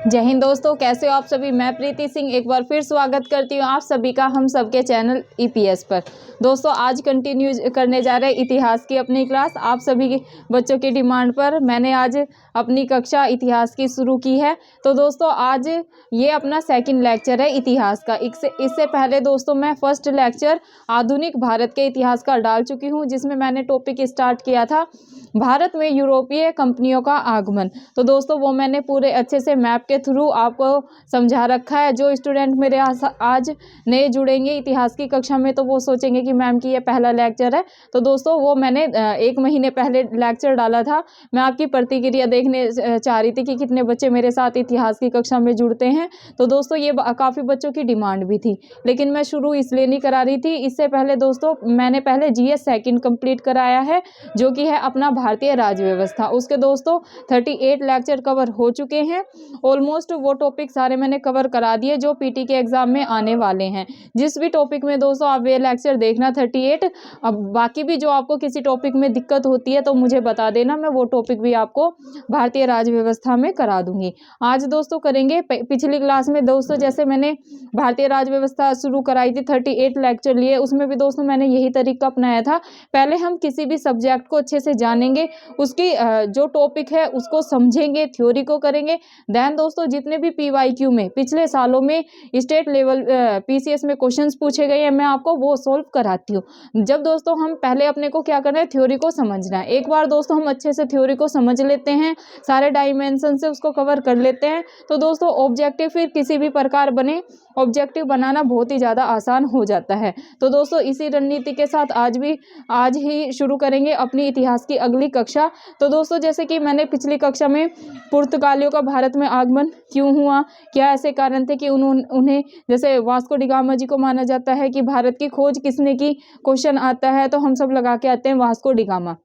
जय हिंद दोस्तों, कैसे हो आप सभी। मैं प्रीति सिंह एक बार फिर स्वागत करती हूँ आप सभी का हम सबके चैनल ईपीएस पर। दोस्तों आज कंटिन्यू करने जा रहे हैं इतिहास की अपनी क्लास। आप सभी के बच्चों की डिमांड पर मैंने आज अपनी कक्षा इतिहास की शुरू की है। तो दोस्तों आज ये अपना सेकंड लेक्चर है इतिहास का। इससे पहले दोस्तों मैं फर्स्ट लेक्चर आधुनिक भारत के इतिहास का डाल चुकी हूँ, जिसमें मैंने टॉपिक स्टार्ट किया था भारत में यूरोपीय कंपनियों का आगमन। तो दोस्तों वो मैंने पूरे अच्छे से मैप के थ्रू आपको समझा रखा है। जो स्टूडेंट मेरे आज नए जुड़ेंगे इतिहास की कक्षा में तो वो सोचेंगे कि मैम की ये पहला लेक्चर है। तो दोस्तों वो मैंने 1 महीने पहले लेक्चर डाला था। मैं आपकी प्रतिक्रिया देखने चाह रही थी कि कितने बच्चे मेरे साथ इतिहास की कक्षा में जुड़ते हैं। तो दोस्तों ये काफ़ी बच्चों की डिमांड भी थी, लेकिन मैं शुरू इसलिए नहीं करा रही थी। इससे पहले दोस्तों मैंने पहले जीएस सेकंड कंप्लीट कराया है, जो कि है अपना भारतीय राज्य व्यवस्था। उसके दोस्तों 38 लेक्चर कवर हो चुके हैं। ऑलमोस्ट वो टॉपिक सारे मैंने कवर करा दिए जो पीटी के एग्जाम में आने वाले हैं। जिस भी टॉपिक में दोस्तों आप वे लेक्चर देखना 38। अब बाकी भी जो आपको किसी टॉपिक में दिक्कत होती है तो मुझे बता देना, मैं वो टॉपिक भी आपको भारतीय राज्य व्यवस्था में करा दूंगी। आज दोस्तों करेंगे पिछली क्लास में दोस्तों जैसे मैंने भारतीय राज्य व्यवस्था शुरू कराई थी, 38 लेक्चर लिए, उसमें भी दोस्तों मैंने यही तरीका अपनाया था। पहले हम किसी भी सब्जेक्ट को अच्छे से जानेंगे, उसकी जो टॉपिक है उसको समझेंगे, थ्योरी को करेंगे। देन दोस्तों जितने भी पीवाईक्यू में पिछले सालों में स्टेट लेवल पीसीएस में क्वेश्चंस पूछे गए हैं, मैं आपको वो सॉल्व कराती हूँ। जब दोस्तों हम पहले अपने को क्या करना है, थ्योरी को समझना है। एक बार दोस्तों हम अच्छे से थ्योरी को समझ लेते हैं, सारे डायमेंशन से उसको कवर कर लेते हैं, तो दोस्तों ऑब्जेक्टिव फिर किसी भी प्रकार बने, ऑब्जेक्टिव बनाना बहुत ही ज़्यादा आसान हो जाता है। तो दोस्तों इसी रणनीति के साथ आज ही शुरू करेंगे अपनी इतिहास की अगली कक्षा। तो दोस्तों जैसे कि मैंने पिछली कक्षा में पुर्तगालियों का भारत में आगमन क्यों हुआ, क्या ऐसे कारण थे कि उन्हें जैसे वास्को डी गामा जी को माना जाता है कि भारत की खोज किसने की, क्वेश्चन आता है तो हम सब लगा के आते हैं वास्को डी गामा।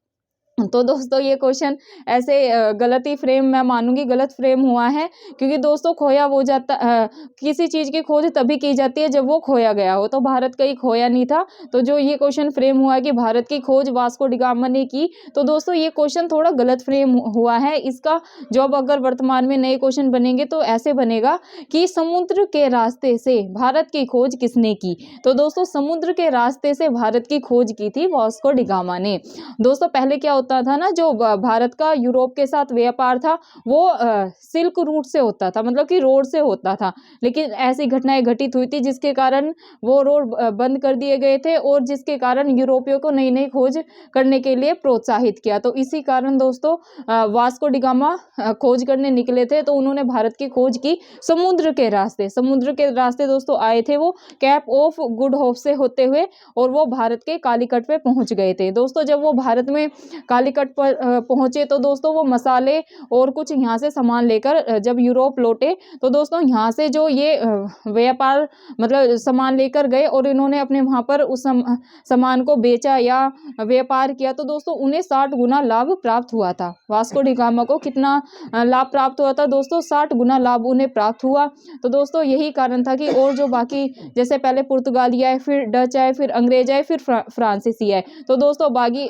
तो दोस्तों ये क्वेश्चन ऐसे गलत ही फ्रेम, मैं मानूंगी गलत फ्रेम हुआ है, क्योंकि दोस्तों खोया वो जाता किसी चीज़ की खोज तभी की जाती है जब वो खोया गया हो, तो भारत कहीं खोया नहीं था। तो जो ये क्वेश्चन फ्रेम हुआ कि भारत की खोज वास्को डी गामा ने की, तो दोस्तों ये क्वेश्चन थोड़ा गलत फ्रेम हुआ है। इसका जवाब अगर वर्तमान में नए क्वेश्चन बनेंगे तो ऐसे बनेगा कि समुद्र के रास्ते से भारत की खोज किसने की। तो दोस्तों समुद्र के रास्ते से भारत की खोज की थी वास्को डी गामा ने। दोस्तों पहले क्या होता था ना, जो भारत का यूरोप के साथ व्यापार था वो सिल्क रूट से होता था, मतलब कि रोड से होता था। लेकिन ऐसी घटनाएं घटित हुई थी जिसके कारण वो रोड बंद कर दिए गए थे, और जिसके कारण यूरोपियों को नई नई खोज करने के लिए प्रोत्साहित किया। तो इसी कारण दोस्तों वास्को डी गामा खोज करने निकले थे, तो उन्होंने भारत की खोज की समुद्र के रास्ते दोस्तों आए थे वो कैप ऑफ गुड होप से होते हुए, और वो भारत के कालीकट पे पहुंच गए थे। दोस्तों जब वो भारत में कालीकट पर पहुंचे तो दोस्तों वो मसाले और कुछ यहाँ से सामान लेकर जब यूरोप लौटे, तो दोस्तों यहाँ से जो ये व्यापार मतलब सामान लेकर गए और इन्होंने अपने वहाँ पर उस सामान को बेचा या व्यापार किया, तो दोस्तों उन्हें 60 गुना लाभ प्राप्त हुआ था। वास्को डी गामा को कितना लाभ प्राप्त हुआ था दोस्तों, 60 गुना लाभ उन्हें प्राप्त हुआ। तो दोस्तों यही कारण था कि और जो बाकी जैसे पहले पुर्तगाली आए, फिर डच आए, फिर अंग्रेज आए, फिर फ्रांसीसी आए, तो दोस्तों बाकी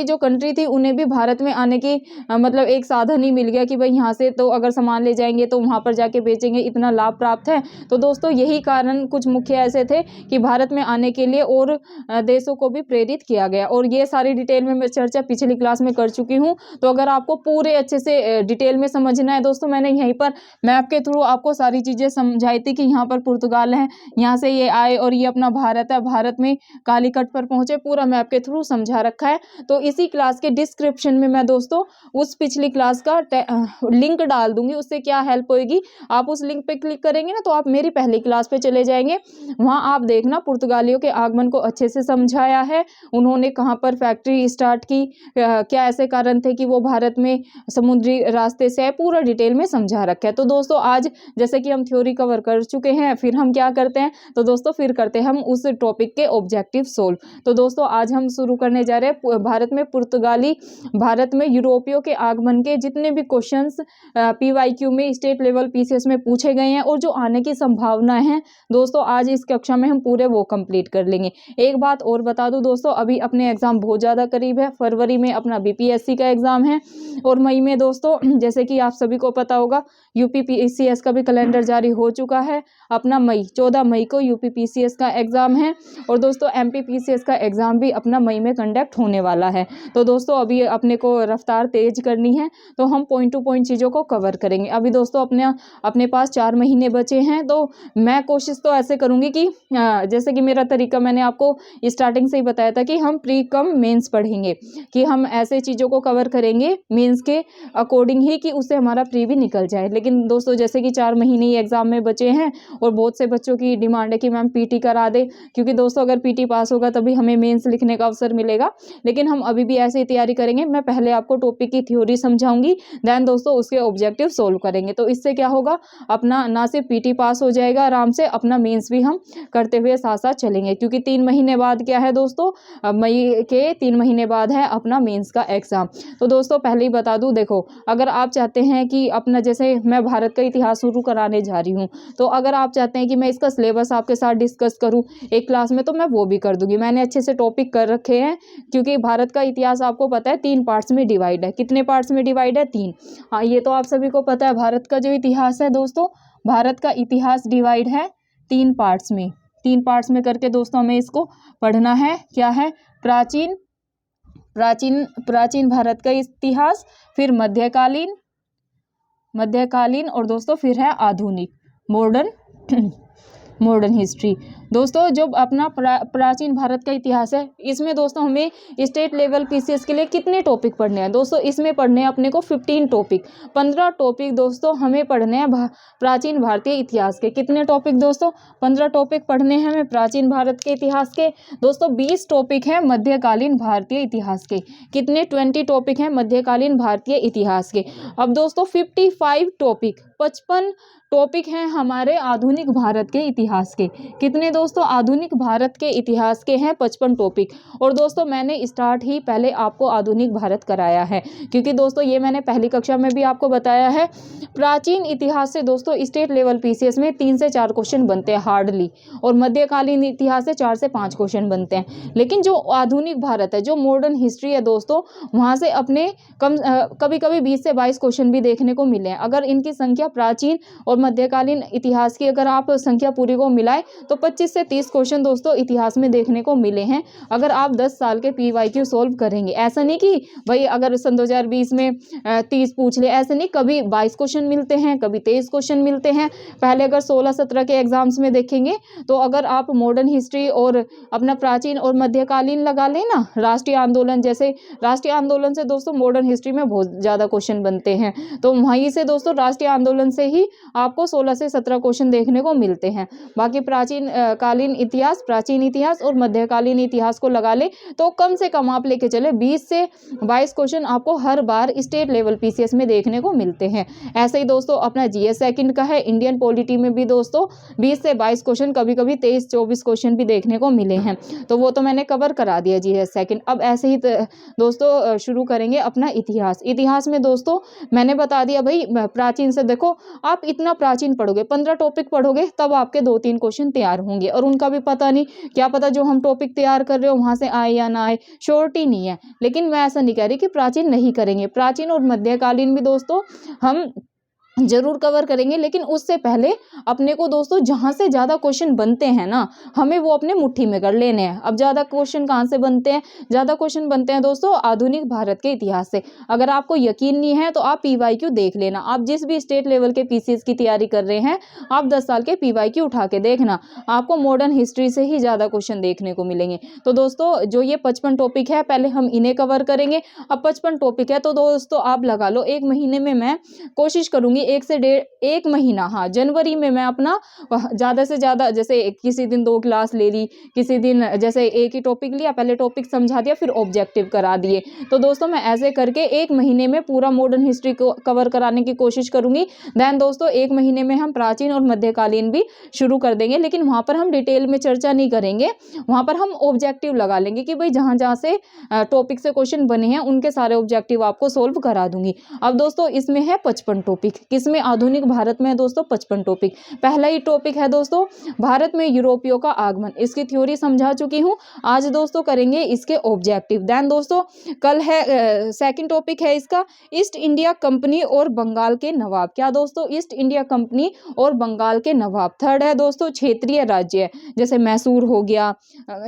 जो कंट्री थी उन्हें भी भारत में आने की मतलब एक साधन ही मिल गया कि भाई यहाँ से तो अगर सामान ले जाएंगे तो वहाँ पर जाके बेचेंगे, इतना लाभ प्राप्त है। तो दोस्तों यही कारण कुछ मुख्य ऐसे थे कि भारत में आने के लिए और देशों को भी प्रेरित किया गया, और ये सारी डिटेल में मैं चर्चा पिछली क्लास में कर चुकी हूँ। तो अगर आपको पूरे अच्छे से डिटेल में समझना है दोस्तों, मैंने यहीं पर मैप के थ्रू आपको सारी चीज़ें समझाई थी कि यहाँ पर पुर्तगाल है, यहाँ से ये आए और ये अपना भारत है, भारत में कालीकट पर पहुँचे, पूरा मैप के थ्रू समझा रखा है। तो इसी क्लास के डिस्क्रिप्शन में मैं दोस्तों उस पिछली क्लास का लिंक डाल दूंगी, उससे क्या हेल्प होगी, आप उस लिंक पे क्लिक करेंगे ना तो आप मेरी पहली क्लास पे चले जाएंगे। वहां आप देखना पुर्तगालियों के आगमन को अच्छे से समझाया है, उन्होंने कहां पर फैक्ट्री स्टार्ट की, क्या ऐसे कारण थे कि वो भारत में समुद्री रास्ते से पूरा डिटेल में समझा रखा है। तो दोस्तों आज जैसे कि हम थ्योरी कवर कर चुके हैं, फिर हम क्या करते हैं, तो दोस्तों फिर करते हैं हम उस टॉपिक के ऑब्जेक्टिव सोल्व। तो दोस्तों आज हम शुरू करने जा रहे हैं भारत में पुर्तगाली, भारत में यूरोपियों के आगमन के जितने भी क्वेश्चंस PYQ में स्टेट लेवल PCS में पूछे गए हैं और जो आने की संभावना है दोस्तों, आज इस कक्षा में हम पूरे वो कंप्लीट कर लेंगे। एक बात और बता दूं दोस्तों, अभी अपने एग्जाम बहुत ज़्यादा करीब है। फरवरी में अपना BPSC का एग्जाम है और मई में दोस्तों जैसे कि आप सभी को पता होगा UP PCS का भी कैलेंडर जारी हो चुका है। अपना 14 मई को UP PCS का एग्जाम है और दोस्तों MP PCS का एग्जाम भी अपना मई में कंडक्ट होने वाला है। तो दोस्तों अभी अपने को रफ्तार तेज करनी है, तो हम पॉइंट टू पॉइंट चीज़ों को कवर करेंगे। अभी दोस्तों अपने पास 4 महीने बचे हैं, तो मैं कोशिश तो ऐसे करूँगी कि जैसे कि मेरा तरीका मैंने आपको स्टार्टिंग से ही बताया था कि हम प्री कम मेंस पढ़ेंगे, कि हम ऐसे चीज़ों को कवर करेंगे मेंस के अकॉर्डिंग ही कि उससे हमारा प्री भी निकल जाए। लेकिन दोस्तों जैसे कि 4 महीने ही एग्जाम में बचे हैं और बहुत से बच्चों की डिमांड है कि मैम PT करा दे, क्योंकि दोस्तों अगर PT पास होगा तभी हमें मेंस लिखने का अवसर मिलेगा। लेकिन हम अभी भी ऐसे ही तैयारी करेंगे। मैं पहले आपको टॉपिक की थ्योरी समझाऊंगी, देन दोस्तों उसके ऑब्जेक्टिव सोल्व करेंगे। तो इससे क्या होगा, अपना ना सिर्फ PT पास हो जाएगा आराम से, अपना मेंस भी हम करते हुए साथ साथ चलेंगे। क्योंकि 3 महीने बाद क्या है दोस्तों, मई के 3 महीने बाद है अपना मेंस का एग्जाम। तो दोस्तों पहले ही बता दूं, देखो अगर आप चाहते हैं कि अपना, जैसे मैं भारत का इतिहास शुरू कराने जा रही हूँ, तो अगर आप चाहते हैं कि मैं इसका सिलेबस आपके साथ डिस्कस करूँ एक क्लास में, तो मैं वो भी कर दूंगी। मैंने अच्छे से टॉपिक कर रखे हैं, क्योंकि भारत का इतिहास आपको पता है 3 पार्ट्स में डिवाइड है। कितने पार्ट्स में डिवाइड है? 3। हाँ, ये तो आप सभी को पता है। भारत का जो इतिहास है दोस्तों, भारत का इतिहास डिवाइड है 3 पार्ट्स में। 3 पार्ट्स में करके दोस्तों हमें इसको पढ़ना है। क्या है? प्राचीन भारत का इतिहास, फिर मध्यकालीन और दोस्तों फिर है आधुनिक, मॉडर्न हिस्ट्री। दोस्तों जो अपना प्राचीन भारत का इतिहास है, इसमें दोस्तों हमें स्टेट लेवल PCS के लिए कितने टॉपिक पढ़ने हैं दोस्तों? इसमें पढ़ने हैं अपने को 15 टॉपिक, 15 टॉपिक दोस्तों हमें पढ़ने हैं प्राचीन भारतीय इतिहास के। कितने टॉपिक दोस्तों? 15 टॉपिक पढ़ने हैं हमें प्राचीन भारत के इतिहास के। दोस्तों 20 टॉपिक हैं मध्यकालीन भारतीय इतिहास के। कितने? 20 टॉपिक हैं मध्यकालीन भारतीय इतिहास के। अब दोस्तों 55 टॉपिक, 55 टॉपिक हैं हमारे आधुनिक भारत के इतिहास के। कितने दोस्तों? आधुनिक भारत के इतिहास के हैं 55 टॉपिक। और दोस्तों मैंने स्टार्ट ही पहले आपको आधुनिक भारत कराया है, क्योंकि दोस्तों ये मैंने पहली कक्षा में भी आपको बताया है, प्राचीन इतिहास से दोस्तों स्टेट लेवल PCS में 3 से 4 क्वेश्चन बनते हैं हार्डली, और मध्यकालीन इतिहास से 4 से 5 क्वेश्चन बनते हैं। लेकिन जो आधुनिक भारत है, जो मॉडर्न हिस्ट्री है दोस्तों, वहाँ से अपने कभी कभी 20 से 22 क्वेश्चन भी देखने को मिले हैं। अगर इनकी संख्या प्राचीन और मध्यकालीन इतिहास की अगर आप संख्या पूरी को मिलाए तो 25 से 30 क्वेश्चन दोस्तों इतिहास में देखने को मिले हैं, अगर आप 10 साल के PYQ सोल्व करेंगे। ऐसा नहीं कि भाई अगर सन 2020 में 30 पूछ ले, ऐसे नहीं, कभी 22 क्वेश्चन मिलते हैं, कभी 23 क्वेश्चन मिलते हैं। पहले अगर 16-17 के एग्जाम्स में देखेंगे तो अगर आप मॉडर्न हिस्ट्री और अपना प्राचीन और मध्यकालीन लगा लेना, राष्ट्रीय आंदोलन, जैसे राष्ट्रीय आंदोलन से दोस्तों मॉडर्न हिस्ट्री में बहुत ज़्यादा क्वेश्चन बनते हैं, तो वहीं से दोस्तों राष्ट्रीय आंदोलन से ही आपको 16 से 17 क्वेश्चन देखने को मिलते हैं। बाकी प्राचीन इतिहास और मध्यकालीन इतिहास को लगा ले तो कम से कम आप लेके चले 20 से 22 क्वेश्चन आपको हर बार स्टेट लेवल PCS में देखने को मिलते हैं। ऐसे ही दोस्तों अपना GS सेकंड का है, इंडियन पॉलिटी में भी दोस्तों 20 से 22 क्वेश्चन, कभी कभी 23-24 क्वेश्चन भी देखने को मिले हैं, तो वो तो मैंने कवर करा दिया GS सेकंड। अब ऐसे ही दोस्तों शुरू करेंगे अपना इतिहास में दोस्तों मैंने बता दिया भाई, प्राचीन से देखो आप इतना प्राचीन पढ़ोगे, 15 टॉपिक पढ़ोगे, तब आपके 2-3 क्वेश्चन तैयार होंगे, और उनका भी पता नहीं, क्या पता जो हम टॉपिक तैयार कर रहे हो वहां से आए या ना आए, श्योरिटी नहीं है। लेकिन मैं ऐसा नहीं कह रही कि प्राचीन नहीं करेंगे, प्राचीन और मध्यकालीन भी दोस्तों हम जरूर कवर करेंगे। लेकिन उससे पहले अपने को दोस्तों जहां से ज्यादा क्वेश्चन बनते हैं ना, हमें वो अपने मुट्ठी में कर लेने हैं। अब ज्यादा क्वेश्चन कहां से बनते हैं? ज्यादा क्वेश्चन बनते हैं दोस्तों आधुनिक भारत के इतिहास से। अगर आपको यकीन नहीं है तो आप PYQ देख लेना, आप जिस भी स्टेट लेवल के PCS की तैयारी कर रहे हैं, आप 10 साल के PYQ उठा के देखना, आपको मॉडर्न हिस्ट्री से ही ज्यादा क्वेश्चन देखने को मिलेंगे। तो दोस्तों जो ये 55 टॉपिक है, पहले हम इन्हें कवर करेंगे। अब 55 टॉपिक है तो दोस्तों आप लगा लो 1 महीने में मैं कोशिश करूंगी 1 से डेढ़ 1 महीना, हाँ जनवरी में मैं अपना ज़्यादा से ज़्यादा, जैसे किसी दिन 2 क्लास ले ली, किसी दिन जैसे एक ही टॉपिक लिया, पहले टॉपिक समझा दिया फिर ऑब्जेक्टिव करा दिए। तो दोस्तों मैं ऐसे करके 1 महीने में पूरा मॉडर्न हिस्ट्री को कवर कराने की कोशिश करूँगी। देन दोस्तों 1 महीने में हम प्राचीन और मध्यकालीन भी शुरू कर देंगे, लेकिन वहाँ पर हम डिटेल में चर्चा नहीं करेंगे, वहाँ पर हम ऑब्जेक्टिव लगा लेंगे कि भाई जहाँ-जहाँ से टॉपिक से क्वेश्चन बने हैं उनके सारे ऑब्जेक्टिव आपको सोल्व करा दूँगी। अब दोस्तों इसमें है 55 टॉपिक, किसमें? आधुनिक भारत में है दोस्तों 55 टॉपिक। पहला ही टॉपिक है दोस्तों भारत में यूरोपियों का आगमन, इसकी थ्योरी समझा चुकी हूँ। आज दोस्तों करेंगे इसके ऑब्जेक्टिव। देन दोस्तों कल है सेकंड टॉपिक है इसका ईस्ट इंडिया कंपनी और बंगाल के नवाब। क्या दोस्तों? ईस्ट इंडिया कंपनी और बंगाल के नवाब। थर्ड है दोस्तों क्षेत्रीय राज्य, जैसे मैसूर हो गया,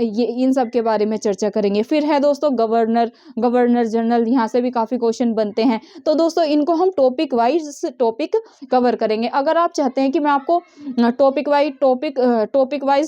ये इन सब के बारे में चर्चा करेंगे। फिर है दोस्तों गवर्नर जनरल, यहाँ से भी काफ़ी क्वेश्चन बनते हैं। तो दोस्तों इनको हम टॉपिक वाइज टॉपिक कवर करेंगे। अगर आप चाहते हैं कि मैं आपको टॉपिक वाइज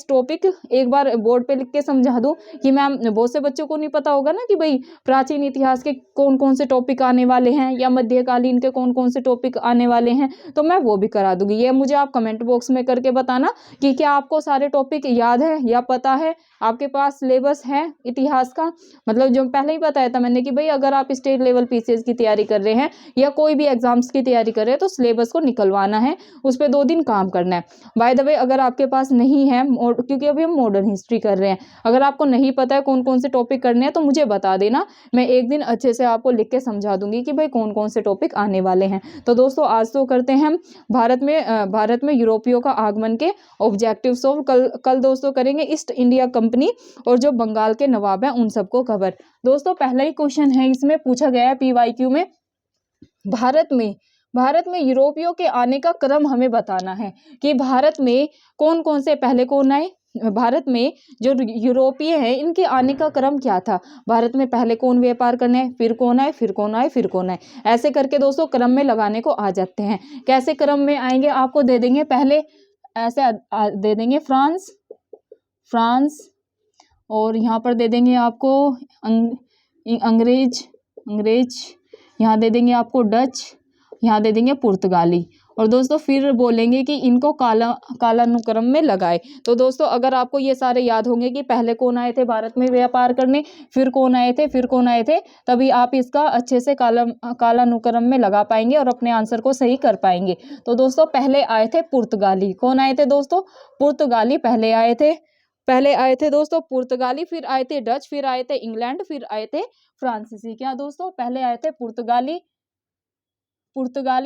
टॉपिक एक बार बोर्ड पे लिख के समझा दूं, कि मैम बहुत से बच्चों को नहीं पता होगा ना कि भाई प्राचीन इतिहास के कौन कौन से टॉपिक आने वाले हैं या मध्यकालीन के कौन कौन से टॉपिक आने वाले हैं, तो मैं वो भी करा दूंगी। ये मुझे आप कमेंट बॉक्स में करके बताना कि क्या आपको सारे टॉपिक याद है या पता है, आपके पास सिलेबस है इतिहास का। मतलब जो पहले ही बताया था मैंने कि भाई अगर आप स्टेट लेवल पीसीएस की तैयारी कर रहे हैं या कोई भी एग्जाम्स की तैयारी कर रहे हैं तो सिलेबस को निकलवाना है, उस पर 2 दिन काम करना है। बाय द वे अगर आपके पास नहीं है, क्योंकि अभी हम मॉडर्न हिस्ट्री कर रहे हैं, अगर आपको नहीं पता है कौन कौन से टॉपिक करने हैं तो मुझे बता देना, मैं एक दिन अच्छे से आपको लिख के समझा दूंगी कि भाई कौन कौन से टॉपिक आने वाले हैं। तो दोस्तों आज तो करते हैं हम भारत में यूरोपियों का आगमन के ऑब्जेक्टिव ऑफ। कल दोस्तों करेंगे ईस्ट इंडिया कंपनी और जो बंगाल के नवाब हैं उन सबको कवर। दोस्तों पहला ही क्वेश्चन है, इसमें पूछा गया है पीवाईक्यू में, भारत में यूरोपियों के आने का क्रम हमें बताना है कि भारत में कौन कौन से पहले कौन आए, भारत में जो यूरोपीय हैं इनके आने का क्रम क्या था, भारत में पहले कौन व्यापार करने, फिर कौन आए, फिर कौन आए, फिर कौन आए, ऐसे करके दोस्तों क्रम में लगाने को आ जाते हैं। कैसे क्रम में आएंगे आपको दे देंगे, पहले ऐसे दे देंगे फ्रांस और यहाँ पर दे देंगे आपको अंग्रेज, यहाँ दे देंगे आपको डच, यहाँ दे देंगे पुर्तगाली, और दोस्तों फिर बोलेंगे कि इनको कालानुक्रम में लगाए। तो दोस्तों अगर आपको ये सारे याद होंगे कि पहले कौन आए थे भारत में व्यापार करने, फिर कौन आए थे, तभी आप इसका अच्छे से कालानुक्रम में लगा पाएंगे और अपने आंसर को सही कर पाएंगे। तो दोस्तों पहले आए थे पुर्तगाली। कौन आए थे दोस्तों? पुर्तगाली पहले आए थे दोस्तों पुर्तगाली, फिर आए थे डच, फिर आए थे इंग्लैंड, फिर आए थे फ्रांसीसी। क्या दोस्तों? पहले आए थे पुर्तगाली,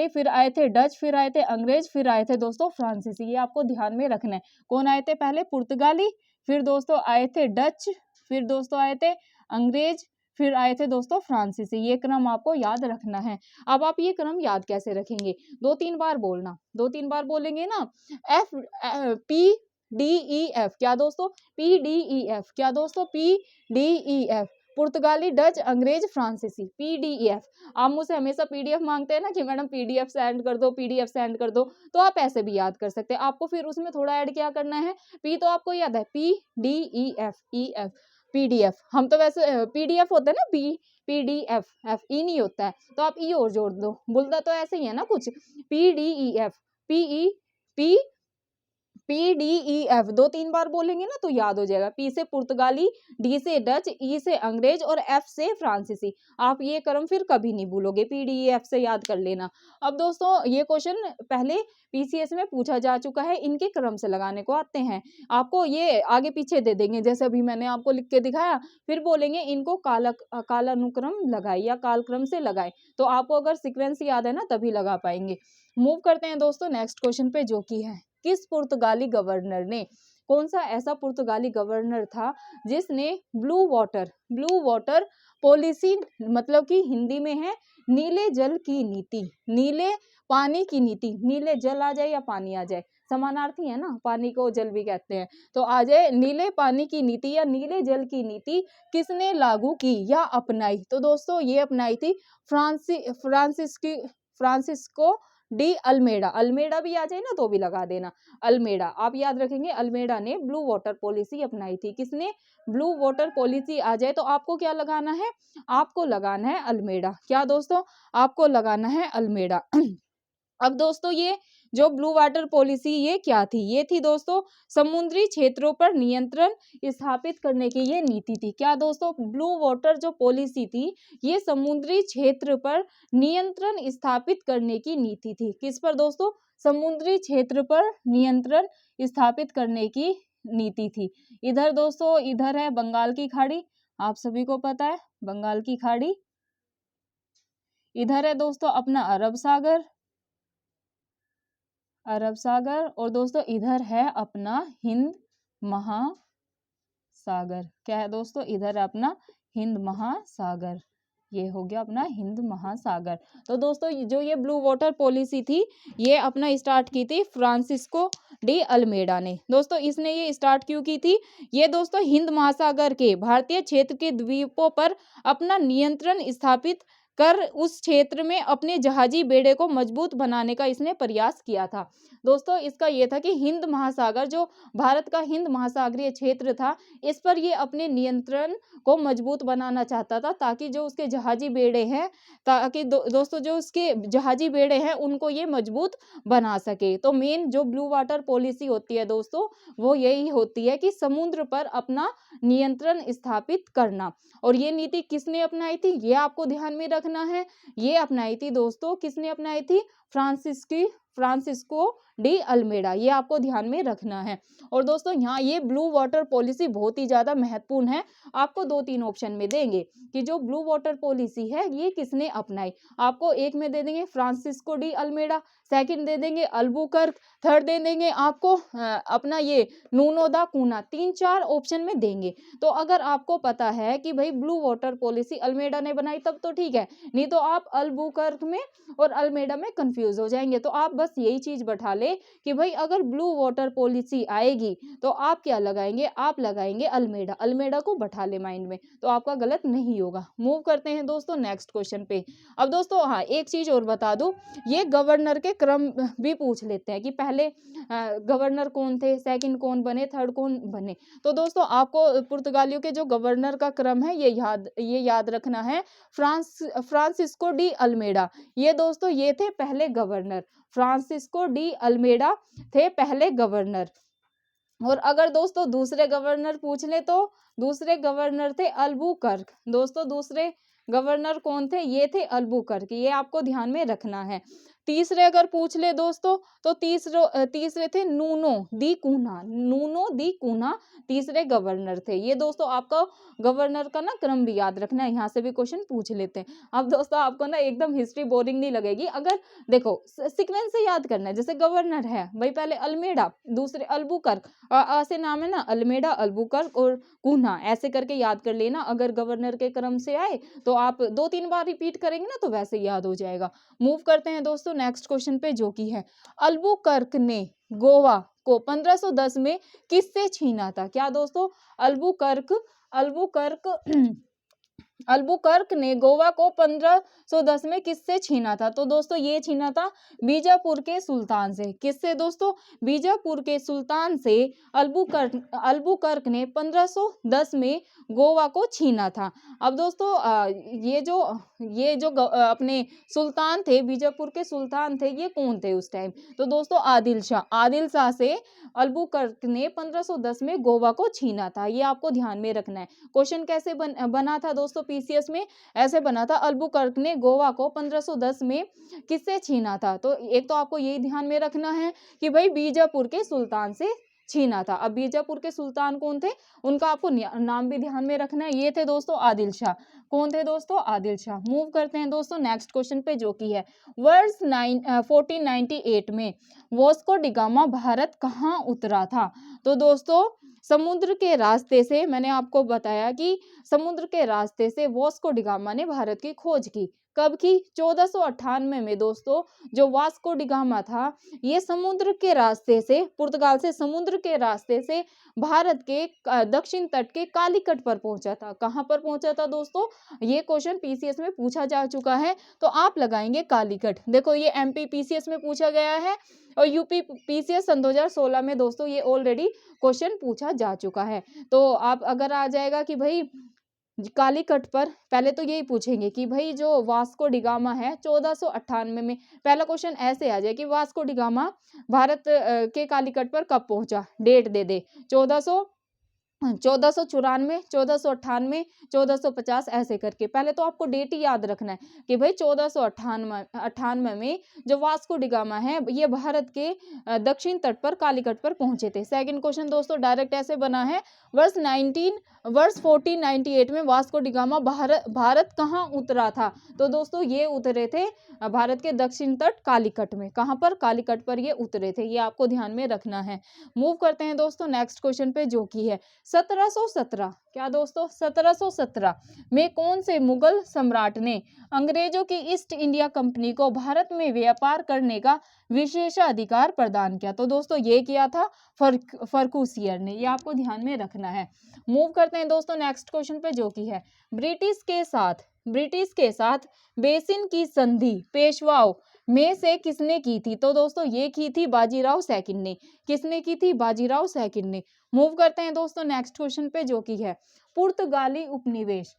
फिर आए थे डच, फिर आए थे अंग्रेज, फिर आए थे दोस्तों फ्रांसीसी। ये आपको ध्यान में रखना है। कौन आए थे? पहले पुर्तगाली, फिर दोस्तों आए थे डच, फिर दोस्तों आए थे अंग्रेज, फिर आए थे दोस्तों फ्रांसीसी। ये क्रम आपको याद रखना है। अब आप ये क्रम याद कैसे रखेंगे? 2-3 बार बोलना, 2-3 बार बोलेंगे ना, PDEF। क्या दोस्तों? PDEF। क्या दोस्तों? PDEF। पुर्तगाली, डच, अंग्रेज, फ्रांसीसी, PDF। आप मुझसे हमेशा PDF मांगते हैं ना कि मैडम PDF सेंड कर दो, PDF सेंड कर दो, तो आप ऐसे भी याद कर सकते हैं। आपको फिर उसमें थोड़ा ऐड क्या करना है, P तो आपको याद है, PDEF, EF, PDF। हम तो वैसे PDF होता है ना, PDF, F E नहीं होता है, तो आप E और जोड़ दो, बोलता तो ऐसे ही है ना कुछ, PDEF, PDEF 2-3 बार बोलेंगे ना तो याद हो जाएगा। P से पुर्तगाली, D से डच, E से अंग्रेज और F से फ्रांसीसी। आप ये क्रम फिर कभी नहीं भूलोगे, PDEF से याद कर लेना। अब दोस्तों ये क्वेश्चन पहले PCS में पूछा जा चुका है, इनके क्रम से लगाने को आते हैं। आपको ये आगे पीछे दे देंगे, जैसे अभी मैंने आपको लिख के दिखाया, फिर बोलेंगे इनको कालानुक्रम लगाए या कालक्रम से लगाए। तो आपको अगर सीक्वेंस याद है ना तभी लगा पाएंगे। मूव करते हैं दोस्तों नेक्स्ट क्वेश्चन पे, जो कि है किस पुर्तगाली गवर्नर ने, कौन सा ऐसा पुर्तगाली गवर्नर था जिसने ब्लू वाटर पॉलिसी, मतलब कि हिंदी में है नीले जल की नीति, नीले पानी की नीति, नीले जल आ जाए या पानी आ जाए, समानार्थी है ना, पानी को जल भी कहते हैं, तो आ जाए नीले पानी की नीति या नीले जल की नीति किसने लागू की या अपनाई? तो दोस्तों ये अपनाई थी फ्रांसिस्को डी अल्मेडा भी आ जाए ना तो भी लगा देना, अल्मेडा। आप याद रखेंगे अल्मेडा ने ब्लू वाटर पॉलिसी अपनाई थी। किसने? ब्लू वाटर पॉलिसी आ जाए तो आपको क्या लगाना है? आपको लगाना है अल्मेडा। क्या दोस्तों? आपको लगाना है अल्मेडा। अब दोस्तों ये जो ब्लू वाटर पॉलिसी ये क्या थी? ये थी दोस्तों समुद्री क्षेत्रों पर नियंत्रण स्थापित करने की ये नीति थी। क्या दोस्तों? ब्लू वाटर जो पॉलिसी थी ये समुद्री क्षेत्र पर नियंत्रण स्थापित करने की नीति थी। किस पर दोस्तों? समुद्री क्षेत्र पर नियंत्रण स्थापित करने की नीति थी। इधर दोस्तों इधर है बंगाल की खाड़ी, आप सभी को पता है बंगाल की खाड़ी। इधर है दोस्तों अपना अरब सागर, अरब सागर, और दोस्तों इधर है अपना हिंद महासागर। क्या है दोस्तों? इधर है अपना हिंद महासागर, ये हो गया अपना हिंद महासागर। तो दोस्तों जो ये ब्लू वाटर पॉलिसी थी ये अपना स्टार्ट की थी फ्रांसिस्को डी अल्मेडा ने। दोस्तों इसने ये स्टार्ट क्यों की थी? ये दोस्तों हिंद महासागर के भारतीय क्षेत्र के द्वीपों पर अपना नियंत्रण स्थापित कर उस क्षेत्र में अपने जहाजी बेड़े को मजबूत बनाने का इसने प्रयास किया था। दोस्तों इसका ये था कि हिंद महासागर जो भारत का हिंद महासागरीय क्षेत्र था इस पर ये अपने नियंत्रण को मजबूत बनाना चाहता था, ताकि जो उसके जहाजी बेड़े हैं ताकि दोस्तों जो उसके जहाजी बेड़े हैं उनको ये मजबूत बना सके। तो मेन जो ब्लू वाटर पॉलिसी होती है दोस्तों वो यही होती है कि समुद्र पर अपना नियंत्रण स्थापित करना। और ये नीति किसने अपनाई थी ये आपको ध्यान में रखना है। ये अपनाई थी दोस्तों, किसने अपनाई थी? फ्रांसिस्को डी अल्मेडा, ये आपको ध्यान में रखना है। और दोस्तों यहाँ ये ब्लू वाटर पॉलिसी बहुत ही ज्यादा महत्वपूर्ण है। आपको 2-3 ऑप्शन में देंगे कि जो ब्लू वाटर पॉलिसी है ये किसने अपनाई। आपको एक में दे देंगे फ्रांसिस्को डी अल्मेडा, सेकंड दे देंगे अल्बुकर्क, थर्ड दे देंगे आपको अपना ये नूनो दा कूना। 3-4 ऑप्शन में देंगे। तो अगर आपको पता है कि भाई ब्लू वाटर पॉलिसी अल्मेडा ने बनाई तब तो ठीक है, नहीं तो आप अल्बुकर्क में और अल्मेडा में कंफ्यूज हो जाएंगे। तो आप बस यही चीज बैठा ले कि भाई अगर ब्लू वाटर पॉलिसी आएगी तो आप क्या लगाएंगे? आप लगाएंगे अल्मेडा। अल्मेडा को बैठा ले माइंड में, तो आपका गलत नहीं होगा। मूव करते हैं दोस्तों नेक्स्ट क्वेश्चन पे। अब दोस्तों हाँ एक चीज और बता दूं, ये गवर्नर के क्रम भी पूछ लेते हैं कि पहले गवर्नर कौन थे, सेकंड कौन बने, थर्ड कौन बने। तो दोस्तों आपको पुर्तगालियों के जो गवर्नर का क्रम है ये याद रखना है। फ्रांसिस्को डी अल्मेडा, ये दोस्तों ये थे पहले गवर्नर। फ्रांसिस्को डी अल्मेडा थे पहले गवर्नर। और अगर दोस्तों दूसरे गवर्नर पूछ ले तो दूसरे गवर्नर थे अल्बुकर्क। दोस्तों दूसरे गवर्नर कौन थे? ये थे अल्बुकर्क, ये आपको ध्यान में रखना है। तीसरे अगर पूछ ले दोस्तों तो तीसरे थे नूनो दी कूना। नूनो दी कूना तीसरे गवर्नर थे। ये दोस्तों आपका गवर्नर का ना क्रम भी याद रखना है, यहाँ से भी क्वेश्चन पूछ लेते हैं। अब दोस्तों आपको ना एकदम हिस्ट्री बोरिंग नहीं लगेगी अगर देखो सीक्वेंस से याद करना है। जैसे गवर्नर है भाई पहले अल्मेडा, दूसरे अल्बुकर्क, ऐसे नाम है ना अल्मेडा, अल्बुकर्क और कूना, ऐसे करके याद कर लेना। अगर गवर्नर के क्रम से आए तो आप 2-3 बार रिपीट करेंगे ना तो वैसे याद हो जाएगा। मूव करते हैं दोस्तों नेक्स्ट क्वेश्चन पे जो कि है अल्बुकर्क ने गोवा को 1510 में किससे छीना था? क्या दोस्तों? अल्बुकर्क अल्बुकर्क ने गोवा को 1510 में किससे छीना था? तो दोस्तों ये छीना था बीजापुर के सुल्तान से। किससे दोस्तों? बीजापुर के सुल्तान से अल्बुकर्क ने 1510 में गोवा को छीना था। अब दोस्तों ये जो अपने सुल्तान थे, बीजापुर के सुल्तान थे, ये कौन थे उस टाइम? तो दोस्तों आदिल शाह से अल्बुकर्क ने 1510 में गोवा को छीना था। ये आपको ध्यान में रखना है। क्वेश्चन कैसे बना था दोस्तों पीसीएस में? ऐसे बना था अल्बुकर्क ने गोवा को 1510 में किससे छीना था? तो एक तो आपको यही ध्यान में रखना है कि भाई बीजापुर के सुल्तान से छीना था। अब बीजापुर के सुल्तान कौन थे उनका आपको नाम भी ध्यान में रखना है। ये थे दोस्तों आदिल शाह। कौन थे दोस्तों? आदिल शाह। मूव करते हैं दोस्तों नेक्स्ट क्वेश्चन पे जो कि है वर्ष 1498 में वास्को डी गामा भारत कहाँ उतरा था? तो दोस्तों समुद्र के रास्ते से, मैंने आपको बताया कि समुद्र के रास्ते से वास्को डी गामा ने भारत की खोज की। कब की? 1498 में दोस्तों जो वास्को डी गामा था ये समुद्र के रास्ते से, पुर्तगाल से समुद्र के रास्ते से भारत के दक्षिण तट के कालीकट पर पहुंचा था। कहां पर पहुंचा था दोस्तों? ये क्वेश्चन पीसीएस में पूछा जा चुका है, तो आप लगाएंगे कालीकट। देखो ये एमपी पीसीएस में पूछा गया है और यूपी पीसीएस सन 2016 में दोस्तों ये ऑलरेडी क्वेश्चन पूछा जा चुका है। तो आप अगर आ जाएगा कि भाई कालीकट पर पहले तो यही पूछेंगे कि भाई जो वास्को डिगामा है 1498 में, पहला क्वेश्चन ऐसे आ जाए कि वास्को डिगामा भारत के कालीकट पर कब पहुंचा, डेट दे दे। 1494, 1498, 1450 ऐसे करके पहले तो आपको डेट ही याद रखना है कि भाई 1498 में जो वास्को डिगामा है ये भारत के दक्षिण तट पर कालीकट पर पहुंचे थे। सेकंड क्वेश्चन दोस्तों डायरेक्ट ऐसे बना है, वर्ष 1498 में वास्को डिगामा भारत कहाँ उतरा था? तो दोस्तों ये उतरे थे भारत के दक्षिण तट कालीकट में। कहाँ पर? कालीकट पर ये उतरे थे, ये आपको ध्यान में रखना है। मूव करते हैं दोस्तों नेक्स्ट क्वेश्चन पे जो कि है 1717। क्या दोस्तों? 1717 में कौन से मुगल सम्राट ने अंग्रेजों की ईस्ट इंडिया कंपनी को भारत में व्यापार करने का विशेषाधिकार प्रदान किया? तो दोस्तों ये किया था फर्रुखियत ने, ये आपको ध्यान में रखना है। मूव करते हैं दोस्तों नेक्स्ट क्वेश्चन पे जो कि है ब्रिटिश के साथ बेसिन की संधि पेशवाओं में से किसने की थी? तो दोस्तों ये की थी बाजीराव सेकंड ने। किसने की थी? बाजीराव सेकंड ने। मूव करते हैं दोस्तों नेक्स्ट क्वेश्चन पे जो कि है पुर्तगाली उपनिवेश।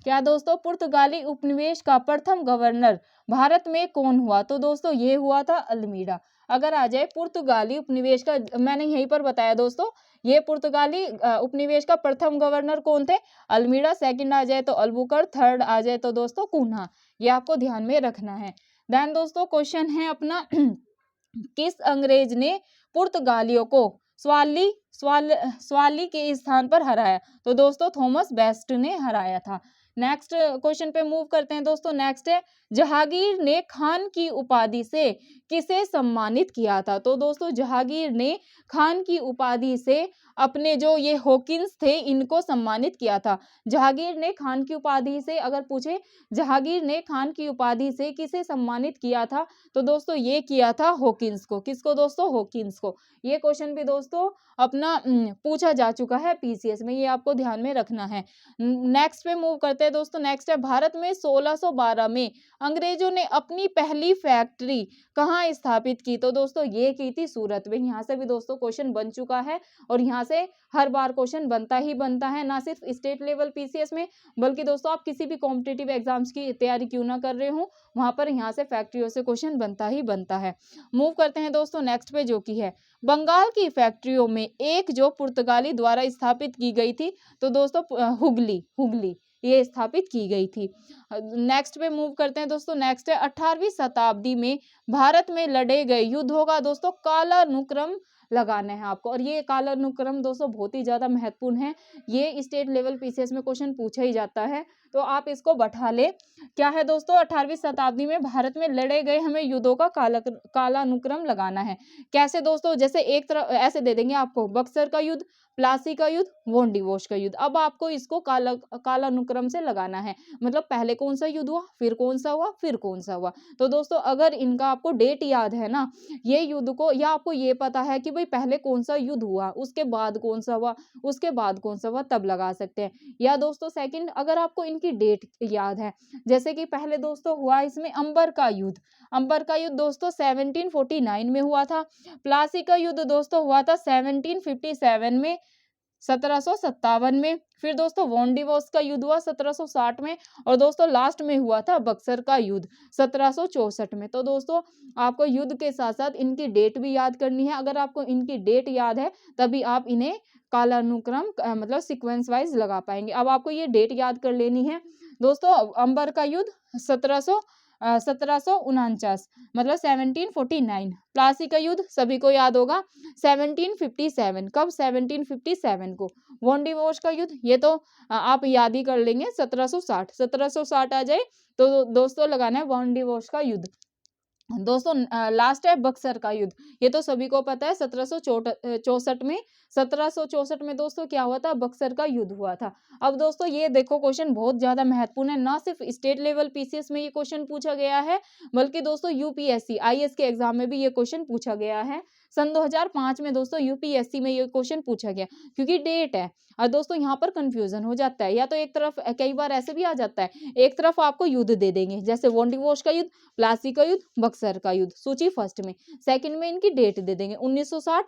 क्या दोस्तों? पुर्तगाली उपनिवेश का प्रथम गवर्नर भारत में कौन हुआ? तो दोस्तों ये हुआ था अल्मीडा। अगर आ जाए पुर्तगाली उपनिवेश का, मैंने यहीं पर बताया दोस्तों, ये पुर्तगाली उपनिवेश का प्रथम गवर्नर कौन थे? अल्मीडा। सेकंड आ जाए तो अल्बुकर्क, थर्ड आ जाए तो दोस्तों कुन्हा। ये आपको ध्यान में रखना है। देन दोस्तों क्वेश्चन है अपना किस अंग्रेज ने पुर्तगालियों को स्वाली के स्थान पर हराया? तो दोस्तों थॉमस बेस्ट ने हराया था। नेक्स्ट क्वेश्चन पे मूव करते हैं दोस्तों। नेक्स्ट है जहांगीर ने खान की उपाधि से किसे सम्मानित किया था? तो दोस्तों जहांगीर ने खान की उपाधि से अपने जो ये हॉकिंस थे इनको सम्मानित किया था। जहांगीर ने खान की उपाधि से, अगर पूछे जहांगीर ने खान की उपाधि से किसे सम्मानित किया था? तो दोस्तों ये किया था हॉकिंस को। किसको दोस्तों? हॉकिंस को। ये क्वेश्चन भी दोस्तों अपना पूछा जा चुका है पीसीएस में, ये आपको ध्यान में रखना है। नेक्स्ट पे मूव करते हैं दोस्तों। नेक्स्ट है भारत में 1612 में अंग्रेजों ने अपनी पहली फैक्ट्री कहाँ स्थापित की? तो दोस्तों ये की थी सूरत में। यहाँ से भी दोस्तों क्वेश्चन बन चुका है और यहाँ से हर बार क्वेश्चन बनता ही बनता है, ना सिर्फ स्टेट लेवल पीसीएस में बल्कि दोस्तों आप किसी भी कॉम्पिटिटिव एग्जाम्स की तैयारी क्यों ना कर रहे हो, वहां पर यहाँ से फैक्ट्रियों से क्वेश्चन बनता ही बनता है। मूव करते हैं दोस्तों नेक्स्ट पे जो कि है बंगाल की फैक्ट्रियों में एक जो पुर्तगाली द्वारा स्थापित की गई थी, तो दोस्तों हुगली ये स्थापित की गई थी। नेक्स्ट पे मूव करते हैं दोस्तों। नेक्स्ट है 18वीं शताब्दी में भारत में लड़े गए युद्धों का दोस्तों कालानुक्रम लगाना है आपको, और ये कालानुक्रम दोस्तों बहुत ही ज्यादा महत्वपूर्ण है। ये स्टेट लेवल पीसीएस में क्वेश्चन पूछा ही जाता है, तो आप इसको बैठा ले। क्या है दोस्तों? 18वीं शताब्दी में भारत में लड़े गए हमें युद्धों का कालानुक्रम लगाना है। कैसे दोस्तों? जैसे एक तरफ ऐसे दे देंगे आपको बक्सर का युद्ध, प्लासी का युद्ध, वोंडीवोश का युद्ध। अब आपको इसको कालानुक्रम से लगाना है, मतलब पहले कौन सा युद्ध हुआ, फिर कौन सा हुआ, फिर कौन सा हुआ। तो दोस्तों अगर इनका आपको डेट याद है ना, ये युद्ध को, या आपको ये पता है कि भाई पहले कौन सा युद्ध हुआ, उसके बाद कौन सा हुआ, उसके बाद कौन सा हुआ, तब लगा सकते हैं। या दोस्तों सेकंड, अगर आपको इनकी डेट याद है, जैसे कि पहले दोस्तों हुआ इसमें अंबर का युद्ध दोस्तों 1749 में हुआ था। प्लासी का युद्ध दोस्तों हुआ था 1757 में, 1757 में। फिर दोस्तों वोंडीवोस का युद्ध हुआ 1760 में, और दोस्तों लास्ट में हुआ था बक्सर का युद्ध 1764 में। तो दोस्तों आपको युद्ध के साथ साथ इनकी डेट भी याद करनी है। अगर आपको इनकी डेट याद है तभी आप इन्हें कालानुक्रम मतलब सीक्वेंस वाइज लगा पाएंगे। अब आपको ये डेट याद कर लेनी है दोस्तों। अंबर का युद्ध 1749 मतलब 1749। प्लासी का युद्ध सभी को याद होगा 1757। कब? 1757 को। वोंडीवोश का युद्ध ये तो आप याद ही कर लेंगे 1760 आ जाए तो दोस्तों लगाना है वोंडीवोश का युद्ध। दोस्तों लास्ट है बक्सर का युद्ध, ये तो सभी को पता है 1764 में। 1764 में दोस्तों क्या हुआ था? बक्सर का युद्ध हुआ था। अब दोस्तों ये देखो क्वेश्चन बहुत ज्यादा महत्वपूर्ण है, ना सिर्फ स्टेट लेवल पीसीएस में ये क्वेश्चन पूछा गया है बल्कि दोस्तों यूपीएससी आईएएस के एग्जाम में भी ये क्वेश्चन पूछा गया है। सन 2005 में दोस्तों यूपीएससी में ये क्वेश्चन पूछा गया, क्योंकि डेट है और दोस्तों यहाँ पर कंफ्यूजन हो जाता है। या तो एक तरफ कई बार ऐसे भी आ जाता है, एक तरफ आपको युद्ध दे देंगे जैसे वोंडीवोश का युद्ध, प्लासी का युद्ध, बक्सर का युद्ध सूची फर्स्ट में, सेकंड में इनकी डेट दे देंगे 1960,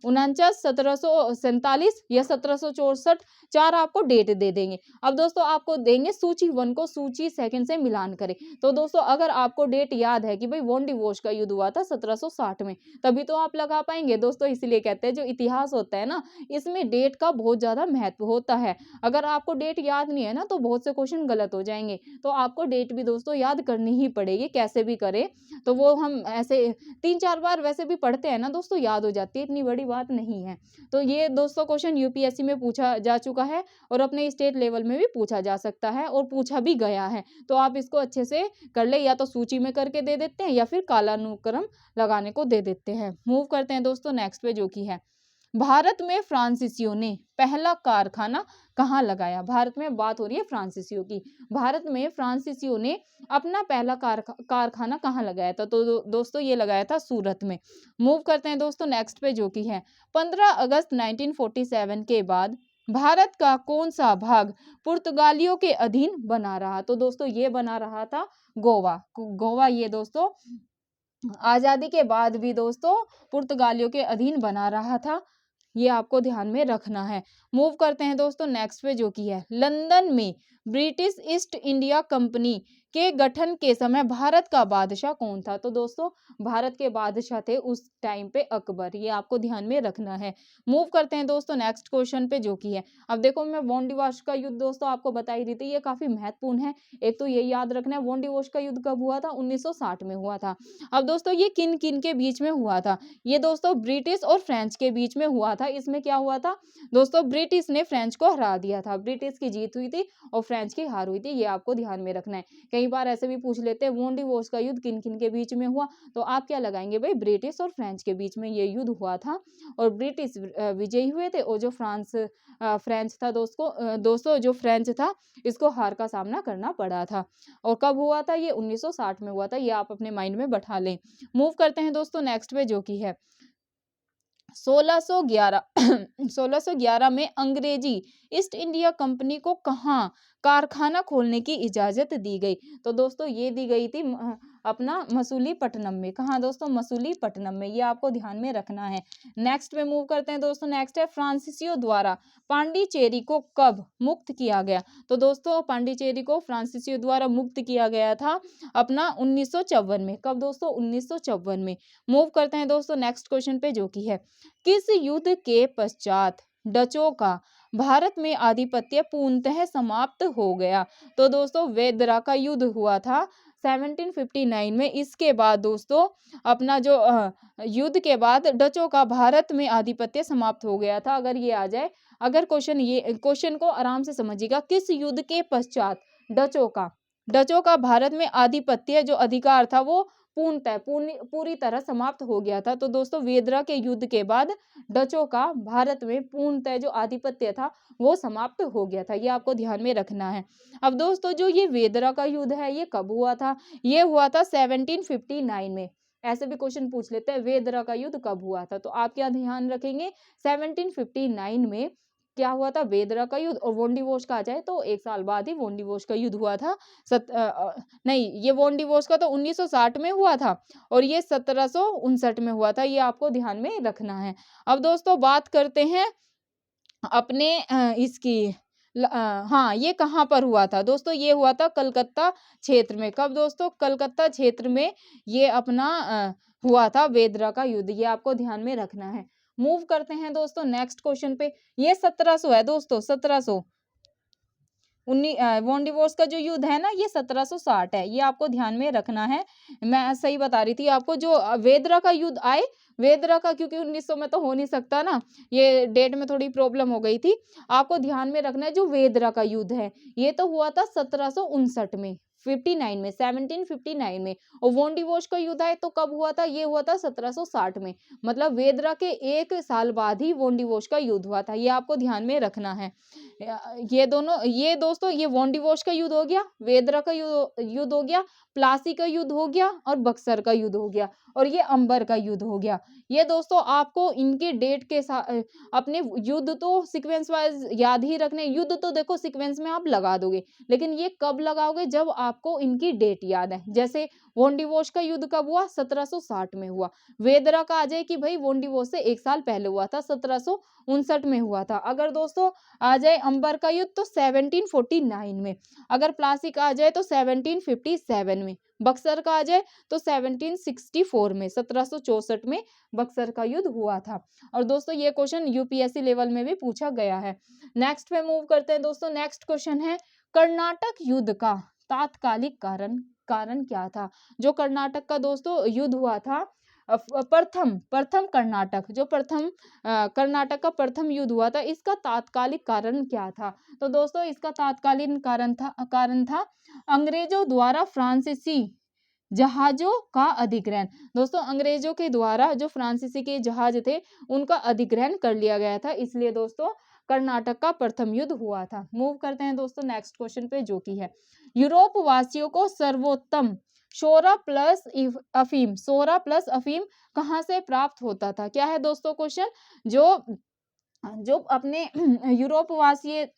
49, 1747 या 1764, 4 आपको डेट दे देंगे। अब दोस्तों आपको देंगे सूची 1 को सूची 2 से मिलान करें। तो दोस्तों अगर आपको डेट याद है कि भाई वॉन डिवोर्स का युद्ध हुआ था 1760 में, तभी तो आप लगा पाएंगे दोस्तों। इसलिए कहते हैं जो इतिहास होता है ना, इसमें डेट का बहुत ज्यादा महत्व होता है। अगर आपको डेट याद नहीं है ना, तो बहुत से क्वेश्चन गलत हो जाएंगे। तो आपको डेट भी दोस्तों याद करनी ही पड़ेगी, कैसे भी करें। तो वो हम ऐसे 3-4 बार वैसे भी पढ़ते हैं ना दोस्तों, याद हो जाती है, इतनी बड़ी बात नहीं है। तो ये दोस्तों क्वेश्चन यूपीएससी में पूछा जा चुका है और अपने स्टेट लेवल में भी पूछा जा सकता है और पूछा भी गया है। तो आप इसको अच्छे से कर ले, या तो सूची में करके दे देते हैं या फिर कालानुक्रम लगाने को दे देते हैं। मूव करते हैं दोस्तों नेक्स्ट पे, जो कि है भारत में फ्रांसीसियों ने पहला कारखाना कहाँ लगाया। भारत में बात हो रही है फ्रांसीसियों की। भारत में फ्रांसीसियों ने अपना पहला कारखाना कहाँ लगाया था। तो दोस्तों ये लगाया था सूरत में। मूव करते हैं दोस्तों नेक्स्ट पे, जो कि है 15 अगस्त 1947 के बाद भारत का कौन सा भाग पुर्तगालियों के अधीन बना रहा। तो दोस्तों ये बना रहा था गोवा। गोवा ये दोस्तों आजादी के बाद भी दोस्तों पुर्तगालियों के अधीन बना रहा था। ये आपको ध्यान में रखना है। मूव करते हैं दोस्तों नेक्स्ट पे, जो कि है लंदन में ब्रिटिश ईस्ट इंडिया कंपनी के गठन के समय भारत का बादशाह कौन था। तो दोस्तों भारत के बादशाह थे उस टाइम पे अकबर। ये आपको ध्यान में रखना है। मूव करते हैं दोस्तों नेक्स्ट क्वेश्चन पे, जो कि है अब देखो मैं वॉन डिवोर्स का युद्ध दोस्तों आपको बता ही रही थी, ये काफी महत्वपूर्ण है। एक तो ये याद रखना है वॉन डिवोर्स का युद्ध कब हुआ था, 1960 में हुआ था। अब दोस्तों ये किन किन के बीच में हुआ था। ये दोस्तों ब्रिटिश और फ्रेंच के बीच में हुआ था। इसमें क्या हुआ था दोस्तों, ब्रिटिश ने फ्रेंच को हरा दिया था। ब्रिटिश की जीत हुई थी और फ्रेंच की हार हुई थी। ये आपको ध्यान में रखना है। कई बार ऐसे भी पूछ लेते हैं वॉन डिवोर्स का युद्ध किन किन के बीच में हुआ, तो आप क्या लगाएंगे भाई, ब्रिटिश और फ्रेंच के बीच में ये युद्ध हुआ था और ब्रिटिश विजयी हुए थे और जो फ्रेंच था दोस्तों जो फ्रेंच था इसको हार का सामना करना पड़ा था। और कब हुआ था, ये 1960 में हुआ था। ये आप अपने माइंड में बैठा लें। मूव करते हैं दोस्तों नेक्स्ट पे, जो कि है 1611 में अंग्रेजी ईस्ट इंडिया कंपनी को कहाँ कारखाना खोलने की इजाजत दी गई। तो दोस्तों ये दी गई थी अपना मसूलीपट्टनम में। कहाँ दोस्तों, मसूलीपट्टनम में। ये आपको ध्यान में रखना है। नेक्स्ट पे मूव करते हैं दोस्तों। नेक्स्ट है फ्रांसीसियों द्वारा पांडिचेरी को कब मुक्त किया गया। तो दोस्तों पांडिचेरी को फ्रांसीसियों द्वारा मुक्त किया गया था अपना 1954 में। कब दोस्तों, 1954 में। मूव करते हैं दोस्तों नेक्स्ट क्वेश्चन पे, जो कि है किस युद्ध के पश्चात डचों का भारत में आधिपत्य पूर्णतः समाप्त हो गया। तो दोस्तों वेदरा का युद्ध हुआ था 1759 में। इसके बाद दोस्तों अपना जो युद्ध के बाद डचों का भारत में आधिपत्य समाप्त हो गया था। अगर ये आ जाए, अगर क्वेश्चन को आराम से समझिएगा, किस युद्ध के पश्चात डचों का भारत में आधिपत्य जो अधिकार था वो पूरी तरह समाप्त हो गया था। तो दोस्तों वेदरा के युद्ध के बाद डचों का भारत में पूर्णतः जो आधिपत्य था वो समाप्त हो गया था। ये आपको ध्यान में रखना है। अब दोस्तों जो ये वेदरा का युद्ध है ये कब हुआ था, ये हुआ था 1759 में। ऐसे भी क्वेश्चन पूछ लेते हैं वेदरा का युद्ध कब हुआ था, तो आप क्या ध्यान रखेंगे, 1759 में क्या हुआ था, वेदरा का युद्ध। और वॉन डिवोर्स का आ जाए तो 1 साल बाद ही वॉन डिवोर्स का युद्ध हुआ था। नहीं, ये वॉन डिवोर्स का तो 1960 में हुआ था और ये 1759 में हुआ था। ये आपको ध्यान में रखना है। अब दोस्तों बात करते हैं अपने इसकी हाँ, ये कहाँ पर हुआ था दोस्तों, ये हुआ था कलकत्ता क्षेत्र में। कब दोस्तों, कलकत्ता क्षेत्र में ये अपना हुआ था वेदरा का युद्ध। ये आपको ध्यान में रखना है। मूव करते हैं दोस्तों नेक्स्ट क्वेश्चन पे। ये 1700 है दोस्तों, 1700 वॉन डिवोर्स का जो युद्ध है ना ये 1760 है। ये आपको ध्यान में रखना है। मैं सही बता रही थी आपको। जो वेदरा का युद्ध आए, वेदरा का क्योंकि 1900 में तो हो नहीं सकता ना, ये डेट में थोड़ी प्रॉब्लम हो गई थी। आपको ध्यान में रखना है जो वेदरा का युद्ध है ये तो हुआ था 1759 में, 59 में, 1759 में। और वॉन डिवोर्स का युद्ध है तो कब हुआ था, ये हुआ था 1760 में। मतलब वेदरा के 1 साल बाद ही वॉन डिवोर्स का युद्ध हुआ था। ये आपको ध्यान में रखना है। ये दोस्तों ये वॉन डिवोर्स का युद्ध हो गया, वेदरा का युद्ध हो गया, प्लासी का युद्ध हो गया और बक्सर का युद्ध हो गया और ये अंबर का युद्ध हो गया। ये दोस्तों आपको इनके डेट के साथ अपने युद्ध तो सीक्वेंस वाइज याद ही रखने। युद्ध तो देखो सीक्वेंस में आप लगा दोगे, लेकिन ये कब लगाओगे, जब आपको इनकी डेट याद है। जैसे वोंडिवोश का युद्ध कब हुआ? 1760 में हुआ। वेदरा का आ जाए कि भाई वोंडिवोश से 1 साल पहले हुआ था, 1759 में हुआ था। अगर दोस्तों आ जाए अंबर का युद्ध तो 1749 में। अगर प्लासी का आ जाए तो 1757 में। बक्सर का आ जाए तो 1764 में, 1764 में बक्सर का युद्ध हुआ था। और दोस्तों ये क्वेश्चन यूपीएससी लेवल में भी पूछा गया है। नेक्स्ट पे मूव करते हैं दोस्तों। नेक्स्ट क्वेश्चन है कर्नाटक युद्ध का तात्कालिक कारण क्या था? जो कर्नाटक का दोस्तों युद्ध हुआ था, प्रथम कर्नाटक का प्रथम युद्ध हुआ था, इसका तात्कालिक कारण क्या था? तो दोस्तों इसका तात्कालीन कारण था अंग्रेजों द्वारा फ्रांसीसी जहाजों का अधिग्रहण। दोस्तों अंग्रेजों के द्वारा जो फ्रांसीसी के जहाज थे उनका अधिग्रहण कर लिया गया था, इसलिए दोस्तों कर्नाटक का प्रथम युद्ध हुआ था। मूव करते हैं दोस्तों नेक्स्ट क्वेश्चन पे, जो की है यूरोप वासियों को सर्वोत्तम सोरा प्लस अफीम कहाँ से प्राप्त होता था? क्या है दोस्तों क्वेश्चन? जो अपने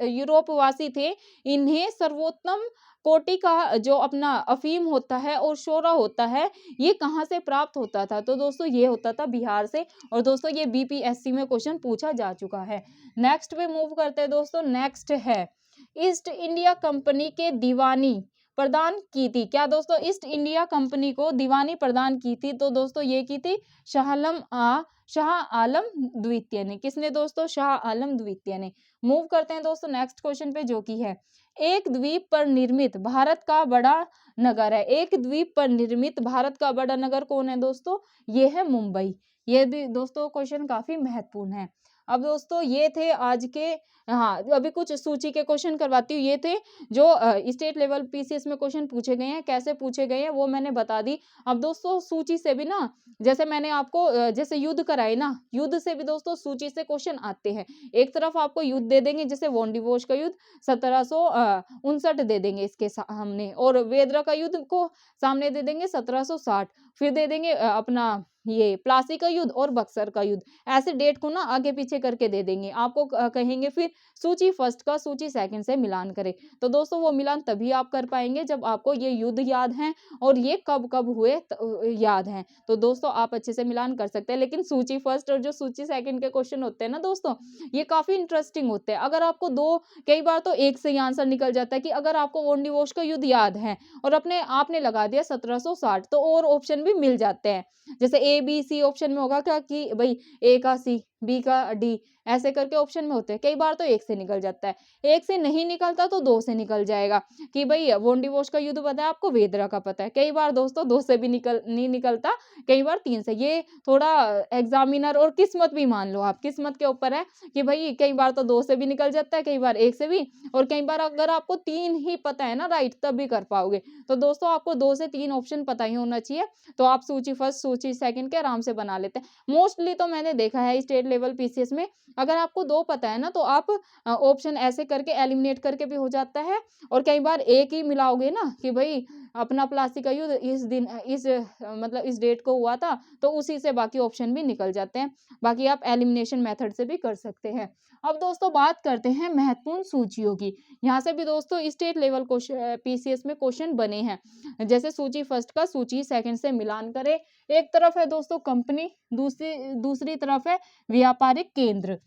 यूरोपवासी थे, इन्हें सर्वोत्तम कोटि का जो अपना अफीम होता है और शोरा होता है, ये कहाँ से प्राप्त होता था? तो दोस्तों ये होता था बिहार से। और दोस्तों ये बीपीएससी में क्वेश्चन पूछा जा चुका है। नेक्स्ट पे मूव करते हैं दोस्तों। नेक्स्ट है ईस्ट इंडिया कंपनी के दीवानी प्रदान की थी। क्या दोस्तों ईस्ट इंडिया कंपनी को दीवानी प्रदान की थी? तो दोस्तों ये की थी शाह आलम द्वितीय ने। किसने दोस्तों? शाह आलम द्वितीय ने। मूव करते हैं दोस्तों नेक्स्ट क्वेश्चन पे, जो की है एक द्वीप पर निर्मित भारत का बड़ा नगर है। एक द्वीप पर निर्मित भारत का बड़ा नगर कौन है दोस्तों? ये है मुंबई। ये भी दोस्तों क्वेश्चन काफी महत्वपूर्ण है। अब दोस्तों ये थे आज के, हाँ अभी कुछ सूची के क्वेश्चन करवाती हूँ। ये थे जो स्टेट लेवल पीसीएस में क्वेश्चन पूछे गए हैं, कैसे पूछे गए हैं वो मैंने बता दी। अब दोस्तों सूची से भी ना, जैसे मैंने आपको जैसे युद्ध कराए ना, युद्ध से भी दोस्तों सूची से क्वेश्चन आते हैं। एक तरफ आपको युद्ध दे देंगे, जैसे वोंडिवोश का युद्ध 1759 दे देंगे इसके सामने, और वेदरा का युद्ध को सामने दे देंगे 1760, फिर दे देंगे अपना ये प्लासी का युद्ध और बक्सर का युद्ध। ऐसे डेट को ना आगे पीछे करके दे देंगे आपको, कहेंगे फिर सूची फर्स्ट का सूची सेकंड से मिलान करें। तो दोस्तों वो मिलान तभी आप कर पाएंगे जब आपको ये युद्ध याद हैं और ये कब कब हुए याद हैं। तो दोस्तों आप अच्छे से मिलान कर सकते हैं। लेकिन सूची फर्स्ट और जो सूची सेकंड के क्वेश्चन होते हैं ना दोस्तों, ये काफी इंटरेस्टिंग होते हैं। अगर आपको कई बार तो एक से ही आंसर निकल जाता है कि अगर आपको वोंडिवोश का युद्ध याद है और आपने लगा दिया 1760, तो और ऑप्शन भी मिल जाते हैं। जैसे ए बी सी ऑप्शन में होगा क्या कि भाई ए का सी, बी का डी, ऐसे करके ऑप्शन में होते हैं। कई बार तो एक से निकल जाता है, एक से नहीं निकलता तो दो से निकल जाएगा कि भाई वोंडिवोश का युद्ध पता है आपको, वेदरा का पता है। कई बार दोस्तों दो से भी नहीं निकलता, कई बार तीन से। ये थोड़ा एग्जामिनर और किस्मत भी मान लो, आप किस्मत के ऊपर है कि भाई कई बार तो दो से भी निकल जाता है, कई बार एक से भी, और कई बार अगर आपको तीन ही पता है ना राइट, तब भी कर पाओगे। तो दोस्तों आपको 2 से 3 ऑप्शन पता ही होना चाहिए, तो आप सूची फर्स्ट सूची सेकंड के आराम से बना लेते हैं। मोस्टली तो मैंने देखा है स्टेट लेवल पीसीएस में, अगर आपको 2 पता है ना तो आप ऑप्शन ऐसे करके एलिमिनेट करके भी हो जाता है। और कई बार एक ही मिलाओगे ना कि भाई अपना प्लासी का युद्ध इस दिन मतलब इस डेट को हुआ था, तो उसी से बाकी ऑप्शन भी निकल जाते हैं। बाकी आप एलिमिनेशन मेथड से भी कर सकते हैं। अब दोस्तों बात करते हैं महत्वपूर्ण सूचियों की। यहाँ से भी दोस्तों स्टेट लेवल पीसीएस में क्वेश्चन बने हैं। जैसे सूची फर्स्ट का सूची सेकंड से मिलान करें। एक तरफ है दोस्तों कंपनी, दूसरी तरफ है व्यापारिक केंद्र।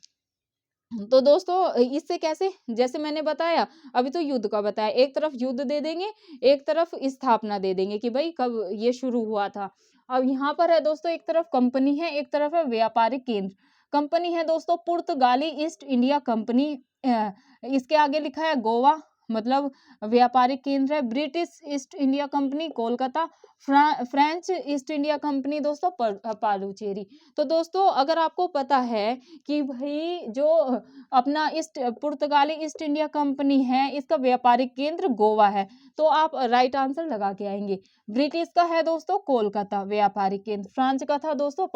तो दोस्तों इससे कैसे, जैसे मैंने बताया अभी तो युद्ध का बताया, एक तरफ युद्ध दे देंगे, एक तरफ स्थापना दे देंगे कि भाई कब ये शुरू हुआ था। अब यहाँ पर है दोस्तों एक तरफ कंपनी है, एक तरफ है व्यापारिक केंद्र। कंपनी है दोस्तों पुर्तगाली ईस्ट इंडिया कंपनी, इसके आगे लिखा है गोवा, मतलब व्यापारिक केंद्र है। British east India company Kolkata, French east India company दोस्तों पालुचेरी। तो दोस्तों अगर आपको पता है कि भाई जो अपना पुर्तगाली ईस्ट इंडिया कंपनी है, इसका व्यापारिक केंद्र गोवा है, तो आप राइट आंसर लगा के आएंगे। ब्रिटिश का है दोस्तों कोलकाता व्यापारिक केंद्र, फ्रांस का था दोस्तों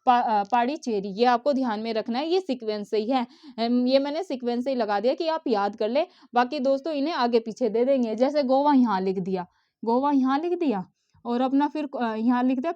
पाड़ीचेरी। ये आपको ध्यान में रखना है, ये सीक्वेंस से ही है, ये मैंने सीक्वेंस से ही लगा दिया कि आप याद कर ले। बाकी दोस्तों इन्हें आगे पीछे दे देंगे, जैसे गोवा यहाँ लिख दिया, गोवा यहाँ लिख दिया, और अपना फिर यहाँ लिख दिया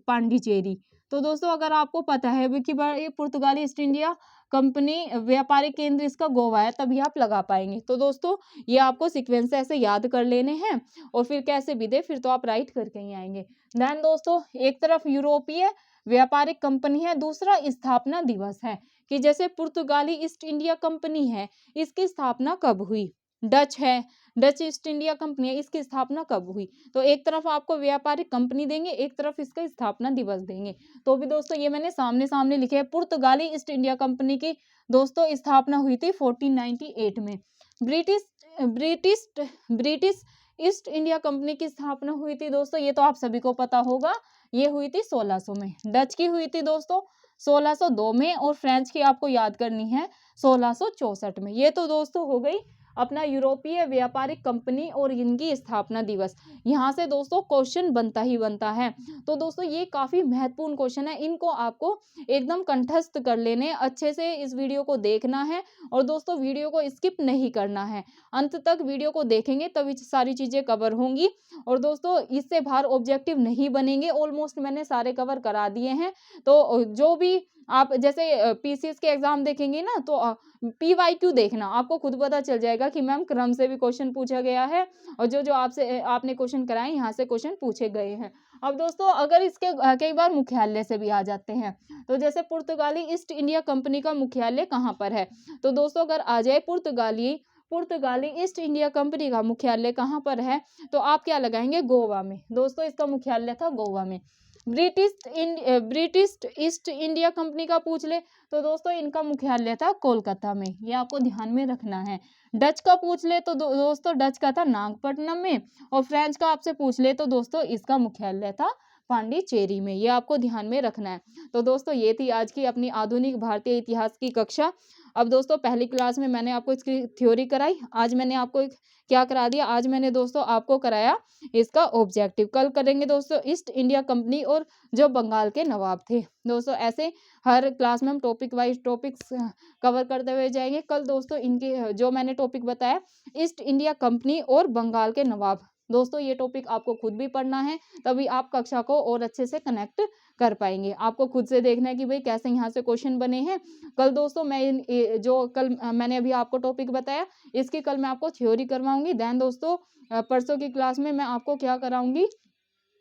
पांडिचेरी। तो दोस्तों अगर आपको पता है कि भाई पुर्तगाली ईस्ट इंडिया कंपनी व्यापारिक केंद्र इसका गोवा है, तभी आप लगा पाएंगे। तो दोस्तों ये आपको सीक्वेंस ऐसे याद कर लेने हैं और फिर कैसे भी दे फिर तो आप राइट करके ही आएंगे। देन दोस्तों एक तरफ यूरोपीय व्यापारिक कंपनी है, दूसरा स्थापना दिवस है कि जैसे पुर्तगाली ईस्ट इंडिया कंपनी है, इसकी स्थापना कब हुई। डच है, डच ईस्ट इंडिया कंपनी है, इसकी स्थापना कब हुई। तो एक तरफ आपको व्यापारिक कंपनी देंगे, एक तरफ इसका स्थापना दिवस देंगे। तो भी दोस्तों ये मैंने सामने सामने लिखे है। पुर्तगाली ईस्ट इंडिया कंपनी की दोस्तों स्थापना हुई थी 1498 में। British British British east India company की स्थापना हुई थी दोस्तों, ये तो आप सभी को पता होगा, ये हुई थी 1600 में। डच की हुई थी दोस्तों 1602 में और फ्रेंच की आपको याद करनी है 1664 में। ये तो दोस्तों हो गई अपना यूरोपीय व्यापारिक कंपनी और इनकी स्थापना दिवस। यहाँ से दोस्तों क्वेश्चन बनता ही बनता है। तो दोस्तों ये काफी महत्वपूर्ण क्वेश्चन है, इनको आपको एकदम कंठस्थ कर लेने, अच्छे से इस वीडियो को देखना है और दोस्तों वीडियो को स्किप नहीं करना है, अंत तक वीडियो को देखेंगे तभी सारी चीजें कवर होंगी। और दोस्तों इससे बाहर ऑब्जेक्टिव नहीं बनेंगे, ऑलमोस्ट मैंने सारे कवर करा दिए हैं। तो जो भी आप जैसे पीसीएस के एग्जाम देखेंगे ना, तो पीवाईक्यू देखना, आपको खुद पता चल जाएगा कि मैम क्रम से भी क्वेश्चन पूछा गया है और जो जो आपने क्वेश्चन कराए यहाँ से क्वेश्चन पूछे गए हैं। अब दोस्तों अगर इसके कई बार मुख्यालय से भी आ जाते हैं, तो जैसे पुर्तगाली ईस्ट इंडिया कंपनी का मुख्यालय कहाँ पर है। तो दोस्तों अगर आ जाए पुर्तगाली ईस्ट इंडिया कंपनी का मुख्यालय कहाँ पर है, तो आप क्या लगाएंगे, गोवा में। दोस्तों इसका मुख्यालय था गोवा में। ब्रिटिश ईस्ट इंडिया कंपनी का पूछ ले तो दोस्तों इनका मुख्यालय था कोलकाता में, ये आपको ध्यान में रखना है। डच का पूछ ले तो दोस्तों डच का था नागपट्टनम में। और फ्रेंच का आपसे पूछ ले तो दोस्तों इसका मुख्यालय था पांडिचेरी में, ये आपको ध्यान में रखना है। तो दोस्तों ये थी आज की अपनी आधुनिक भारतीय इतिहास की कक्षा। अब दोस्तों पहली क्लास में मैंने आपको इसकी थ्योरी कराई, आज मैंने आपको क्या करा दिया, आज मैंने दोस्तों आपको कराया इसका ऑब्जेक्टिव। कल करेंगे दोस्तों ईस्ट इंडिया कंपनी और जो बंगाल के नवाब थे। दोस्तों ऐसे हर क्लास में हम टॉपिक वाइज टॉपिक्स कवर करते हुए जाएंगे। कल दोस्तों इनके जो मैंने टॉपिक बताया ईस्ट इंडिया कंपनी और बंगाल के नवाब, दोस्तों ये टॉपिक आपको खुद भी पढ़ना है, तभी आप कक्षा को और अच्छे से कनेक्ट कर पाएंगे। आपको खुद से देखना है कि भाई कैसे यहाँ से क्वेश्चन बने हैं। कल दोस्तों मैं जो कल मैंने अभी आपको टॉपिक बताया, इसकी कल मैं आपको थ्योरी करवाऊंगी। देन दोस्तों परसों की क्लास में मैं आपको क्या कराऊंगी,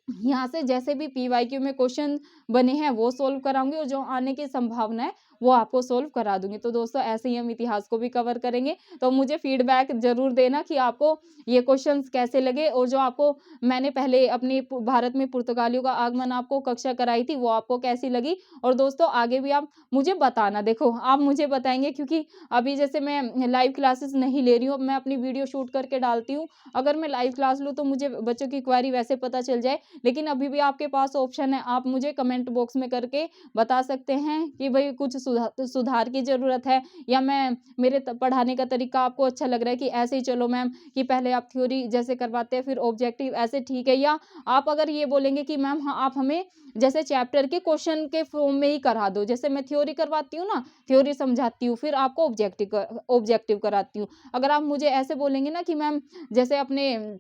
यहाँ से जैसे भी पीवाईक्यू में क्वेश्चन बने हैं वो सोल्व कराऊंगी और जो आने की संभावना है वो आपको सोल्व करा दूंगी। तो दोस्तों ऐसे ही हम इतिहास को भी कवर करेंगे। तो मुझे फीडबैक जरूर देना कि आपको ये क्वेश्चंस कैसे लगे और जो आपको मैंने पहले अपनी भारत में पुर्तगालियों का आगमन आपको कक्षा कराई थी वो आपको कैसी लगी। और दोस्तों आगे भी आप मुझे बताना, देखो आप मुझे बताएंगे, क्योंकि अभी जैसे मैं लाइव क्लासेस नहीं ले रही हूँ, मैं अपनी वीडियो शूट करके डालती हूँ। अगर मैं लाइव क्लास लूँ तो मुझे बच्चों की क्वेरी वैसे पता चल जाए, लेकिन अभी भी आपके पास ऑप्शन है, आप मुझे कमेंट बॉक्स में करके बता सकते हैं कि भाई कुछ सुधार की जरूरत है या मैं मेरे पढ़ाने का तरीका आपको अच्छा लग रहा है कि ऐसे ही चलो मैम कि पहले आप थ्योरी जैसे करवाते हैं फिर ऑब्जेक्टिव ऐसे ठीक है, या आप अगर ये बोलेंगे कि मैम हाँ आप हमें जैसे चैप्टर के क्वेश्चन के फॉर्म में ही करा दो, जैसे मैं थ्योरी करवाती हूँ ना, थ्योरी समझाती हूँ फिर आपको ऑब्जेक्टिव कराती हूँ। अगर आप मुझे ऐसे बोलेंगे ना कि मैम जैसे अपने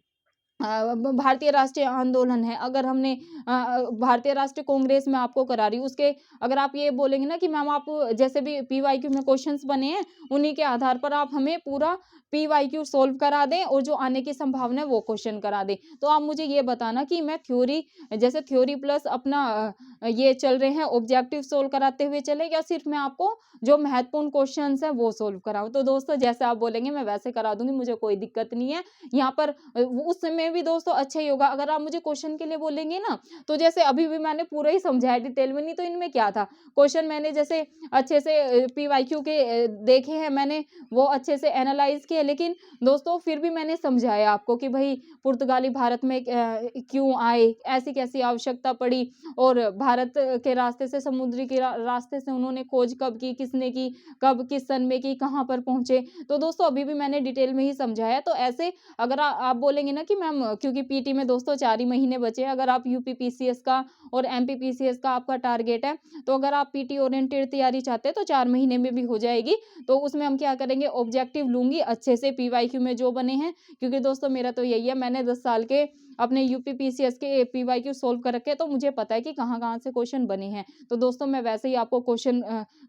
भारतीय राष्ट्रीय आंदोलन है, अगर हमने भारतीय राष्ट्रीय कांग्रेस में आपको करा रही हूँ, उसके अगर आप ये बोलेंगे ना कि मैम आप जैसे भी पीवाईक्यू में क्वेश्चंस बने हैं उन्हीं के आधार पर आप हमें पूरा पीवाईक्यू सोल्व करा दें और जो आने की संभावना है वो क्वेश्चन करा दें, तो आप मुझे ये बताना कि मैं थ्योरी जैसे थ्योरी प्लस अपना ये चल रहे हैं ऑब्जेक्टिव सोल्व कराते हुए चले या सिर्फ मैं आपको जो महत्वपूर्ण क्वेश्चन है वो सोल्व कराऊं। तो दोस्तों जैसे आप बोलेंगे मैं वैसे करा दूंगी, मुझे कोई दिक्कत नहीं है। यहाँ पर उस समय भी दोस्तों अच्छा ही होगा अगर आप मुझे क्वेश्चन के लिए बोलेंगे ना, तो जैसे अभी भी मैंने पूरा ही समझाया डिटेल में, नहीं तो इनमें क्या था क्वेश्चन मैंने जैसे अच्छे से पीवाईक्यू के देखे हैं, मैंने वो अच्छे से एनालाइज किए, लेकिन दोस्तों फिर भी मैंने समझाया आपको कि भाई पुर्तगाली भारत में क्यों आए, ऐसी कैसी आवश्यकता पड़ी और भारत के रास्ते से समुद्री के रास्ते से उन्होंने खोज कब की, किसने की, कब किस सन में की, कहाँ पर पहुंचे। तो दोस्तों अभी भी मैंने डिटेल में ही समझाया। तो ऐसे अगर आप बोलेंगे ना कि मैम हम क्योंकि पीटी में दोस्तों 4 ही महीने बचे हैं। अगर आप यूपी पीसीएस का और एमपी पीसीएस का आपका टारगेट है, तो अगर आप पीटी ओरिएंटेड तैयारी चाहते हैं तो 4 महीने में भी हो जाएगी। तो उसमें हम क्या करेंगे, ऑब्जेक्टिव लूँगी अच्छे से पीवाईक्यू में जो बने हैं, क्योंकि दोस्तों मेरा तो यही है, मैंने 10 साल के अपने यूपी पीसीएस के पीवाईक्यू सोल्व कर रखे हैं, तो मुझे पता है कि कहाँ-कहाँ से क्वेश्चन बने हैं। तो दोस्तों मैं वैसे ही आपको क्वेश्चन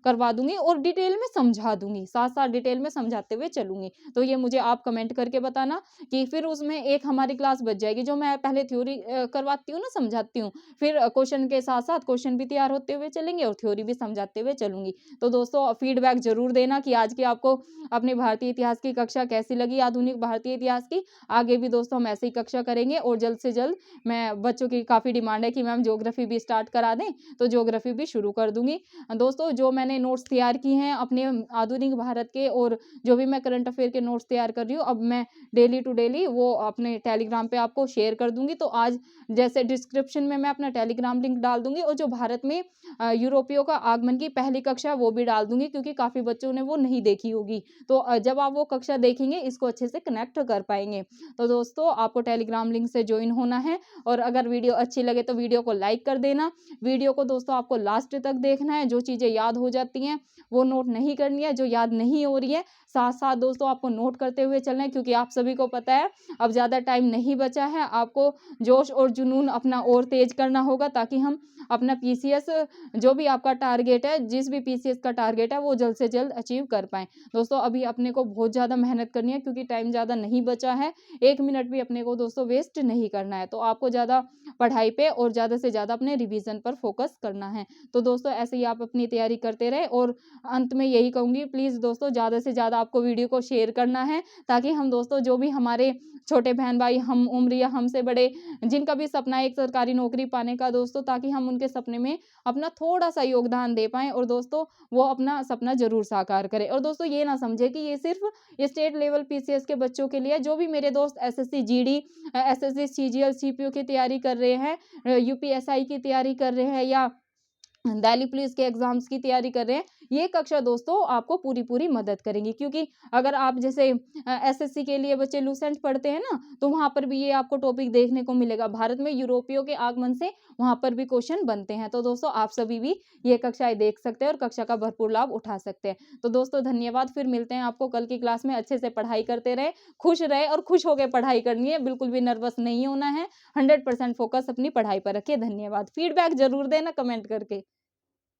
करवा दूँगी और डिटेल में समझा दूँगी, साथ-साथ डिटेल में समझाते हुए चलूँगी। तो ये मुझे आप कमेंट करके बताना कि फिर उसमें एक हमारी क्लास बच जाएगी, जो मैं पहले थ्योरी करवाती हूँ ना, समझाती हूँ। फिर क्वेश्चन के साथ-साथ क्वेश्चन भी तैयार होते हुए चलेंगे और थ्योरी भी समझाते हुए चलूँगी। तो दोस्तों फीडबैक ज़रूर देना कि आज की आपको अपने भारतीय इतिहास की कक्षा कैसी लगी, आधुनिक भारतीय इतिहास की। आगे भी दोस्तों हम ऐसे ही कक्षा करेंगे और जल्द से जल्द मैं बच्चों की काफ़ी डिमांड है कि मैम ज्योग्राफी भी स्टार्ट करा दें, तो ज्योग्राफी भी शुरू कर दूँगी। दोस्तों जो मैंने नोट्स तैयार किए हैं अपने आधुनिक भारत के और जो भी मैं करंट अफेयर के नोट्स तैयार कर रही हूँ, अब मैं डेली टू डेली वो अपने टेलीग्राम पे आपको शेयर कर दूँगी। तो आज जैसे डिस्क्रिप्शन में मैं अपना टेलीग्राम लिंक डाल दूँगी और जो भारत में यूरोपियों का आगमन की पहली कक्षा वो भी डाल दूँगी, क्योंकि काफ़ी बच्चों ने वो नहीं देखी होगी। तो जब आप वो कक्षा देखेंगे इसको अच्छे से कनेक्ट कर पाएँगे। तो दोस्तों आपको टेलीग्राम लिंक से जॉइन होना है और अगर वीडियो अच्छी लगे तो वीडियो को लाइक कर देना। वीडियो को दोस्तों आपको लास्ट तक देखना है, जो चीज़ें याद हो जाती हैं वो नोट नहीं करनी है, जो याद नहीं हो रही है साथ-साथ दोस्तों आपको नोट करते हुए चलना है, क्योंकि आप सभी को पता है अब ज़्यादा टाइम नहीं बचा है। आपको जोश और जुनून अपना और तेज करना होगा, ताकि हम अपना पीसीएस जो भी आपका टारगेट है, जिस भी पीसीएस का टारगेट है वो जल्द से जल्द अचीव कर पाएँ। दोस्तों अभी अपने को बहुत ज़्यादा मेहनत करनी है, क्योंकि टाइम ज़्यादा नहीं बचा है। 1 मिनट भी अपने को दोस्तों वेस्ट नहीं करना है। तो आपको ज़्यादा पढ़ाई पे और ज़्यादा से ज़्यादा अपने रिवीजन पर फोकस करना है। तो दोस्तों ऐसे ही आप अपनी तैयारी करते रहें और अंत में यही कहूँगी, प्लीज़ दोस्तों ज़्यादा से ज़्यादा आपको वीडियो को शेयर करना है, ताकि हम दोस्तों जो भी हमारे छोटे बहन-भाई, हम उम्र या हमसे बड़े, जिनका भी सपना है एक सरकारी नौकरी पाने का दोस्तों, ताकि हम उनके सपने में अपना थोड़ा-सा योगदान दे पाएँ और दोस्तों वो अपना सपना ज़रूर साकार करें। और दोस्तों ये ना समझें कि ये सिर्फ़ स्टेट लेवल पीसीएस के बच्चों के लिए है। जो भी मेरे दोस्त SSC GD, SSC CGL, CPO की तैयारी कर रहे हैं, यूपीएसआई की तैयारी कर रहे हैं या दिल्ली पुलिस के एग्जाम्स की तैयारी कर रहे हैं, ये कक्षा दोस्तों आपको पूरी मदद करेंगी। क्योंकि अगर आप जैसे एसएससी के लिए बच्चे लूसेंट पढ़ते हैं ना, तो वहाँ पर भी ये आपको टॉपिक देखने को मिलेगा। भारत में यूरोपियों के आगमन से वहाँ पर भी क्वेश्चन बनते हैं। तो दोस्तों आप सभी भी ये कक्षाएं देख सकते हैं और कक्षा का भरपूर लाभ उठा सकते हैं। तो दोस्तों धन्यवाद, फिर मिलते हैं आपको कल की क्लास में। अच्छे से पढ़ाई करते रहे, खुश रहे और खुश होकर पढ़ाई करनी है, बिल्कुल भी नर्वस नहीं होना है। 100% फोकस अपनी पढ़ाई पर रखिए। धन्यवाद। फीडबैक जरूर देना कमेंट करके।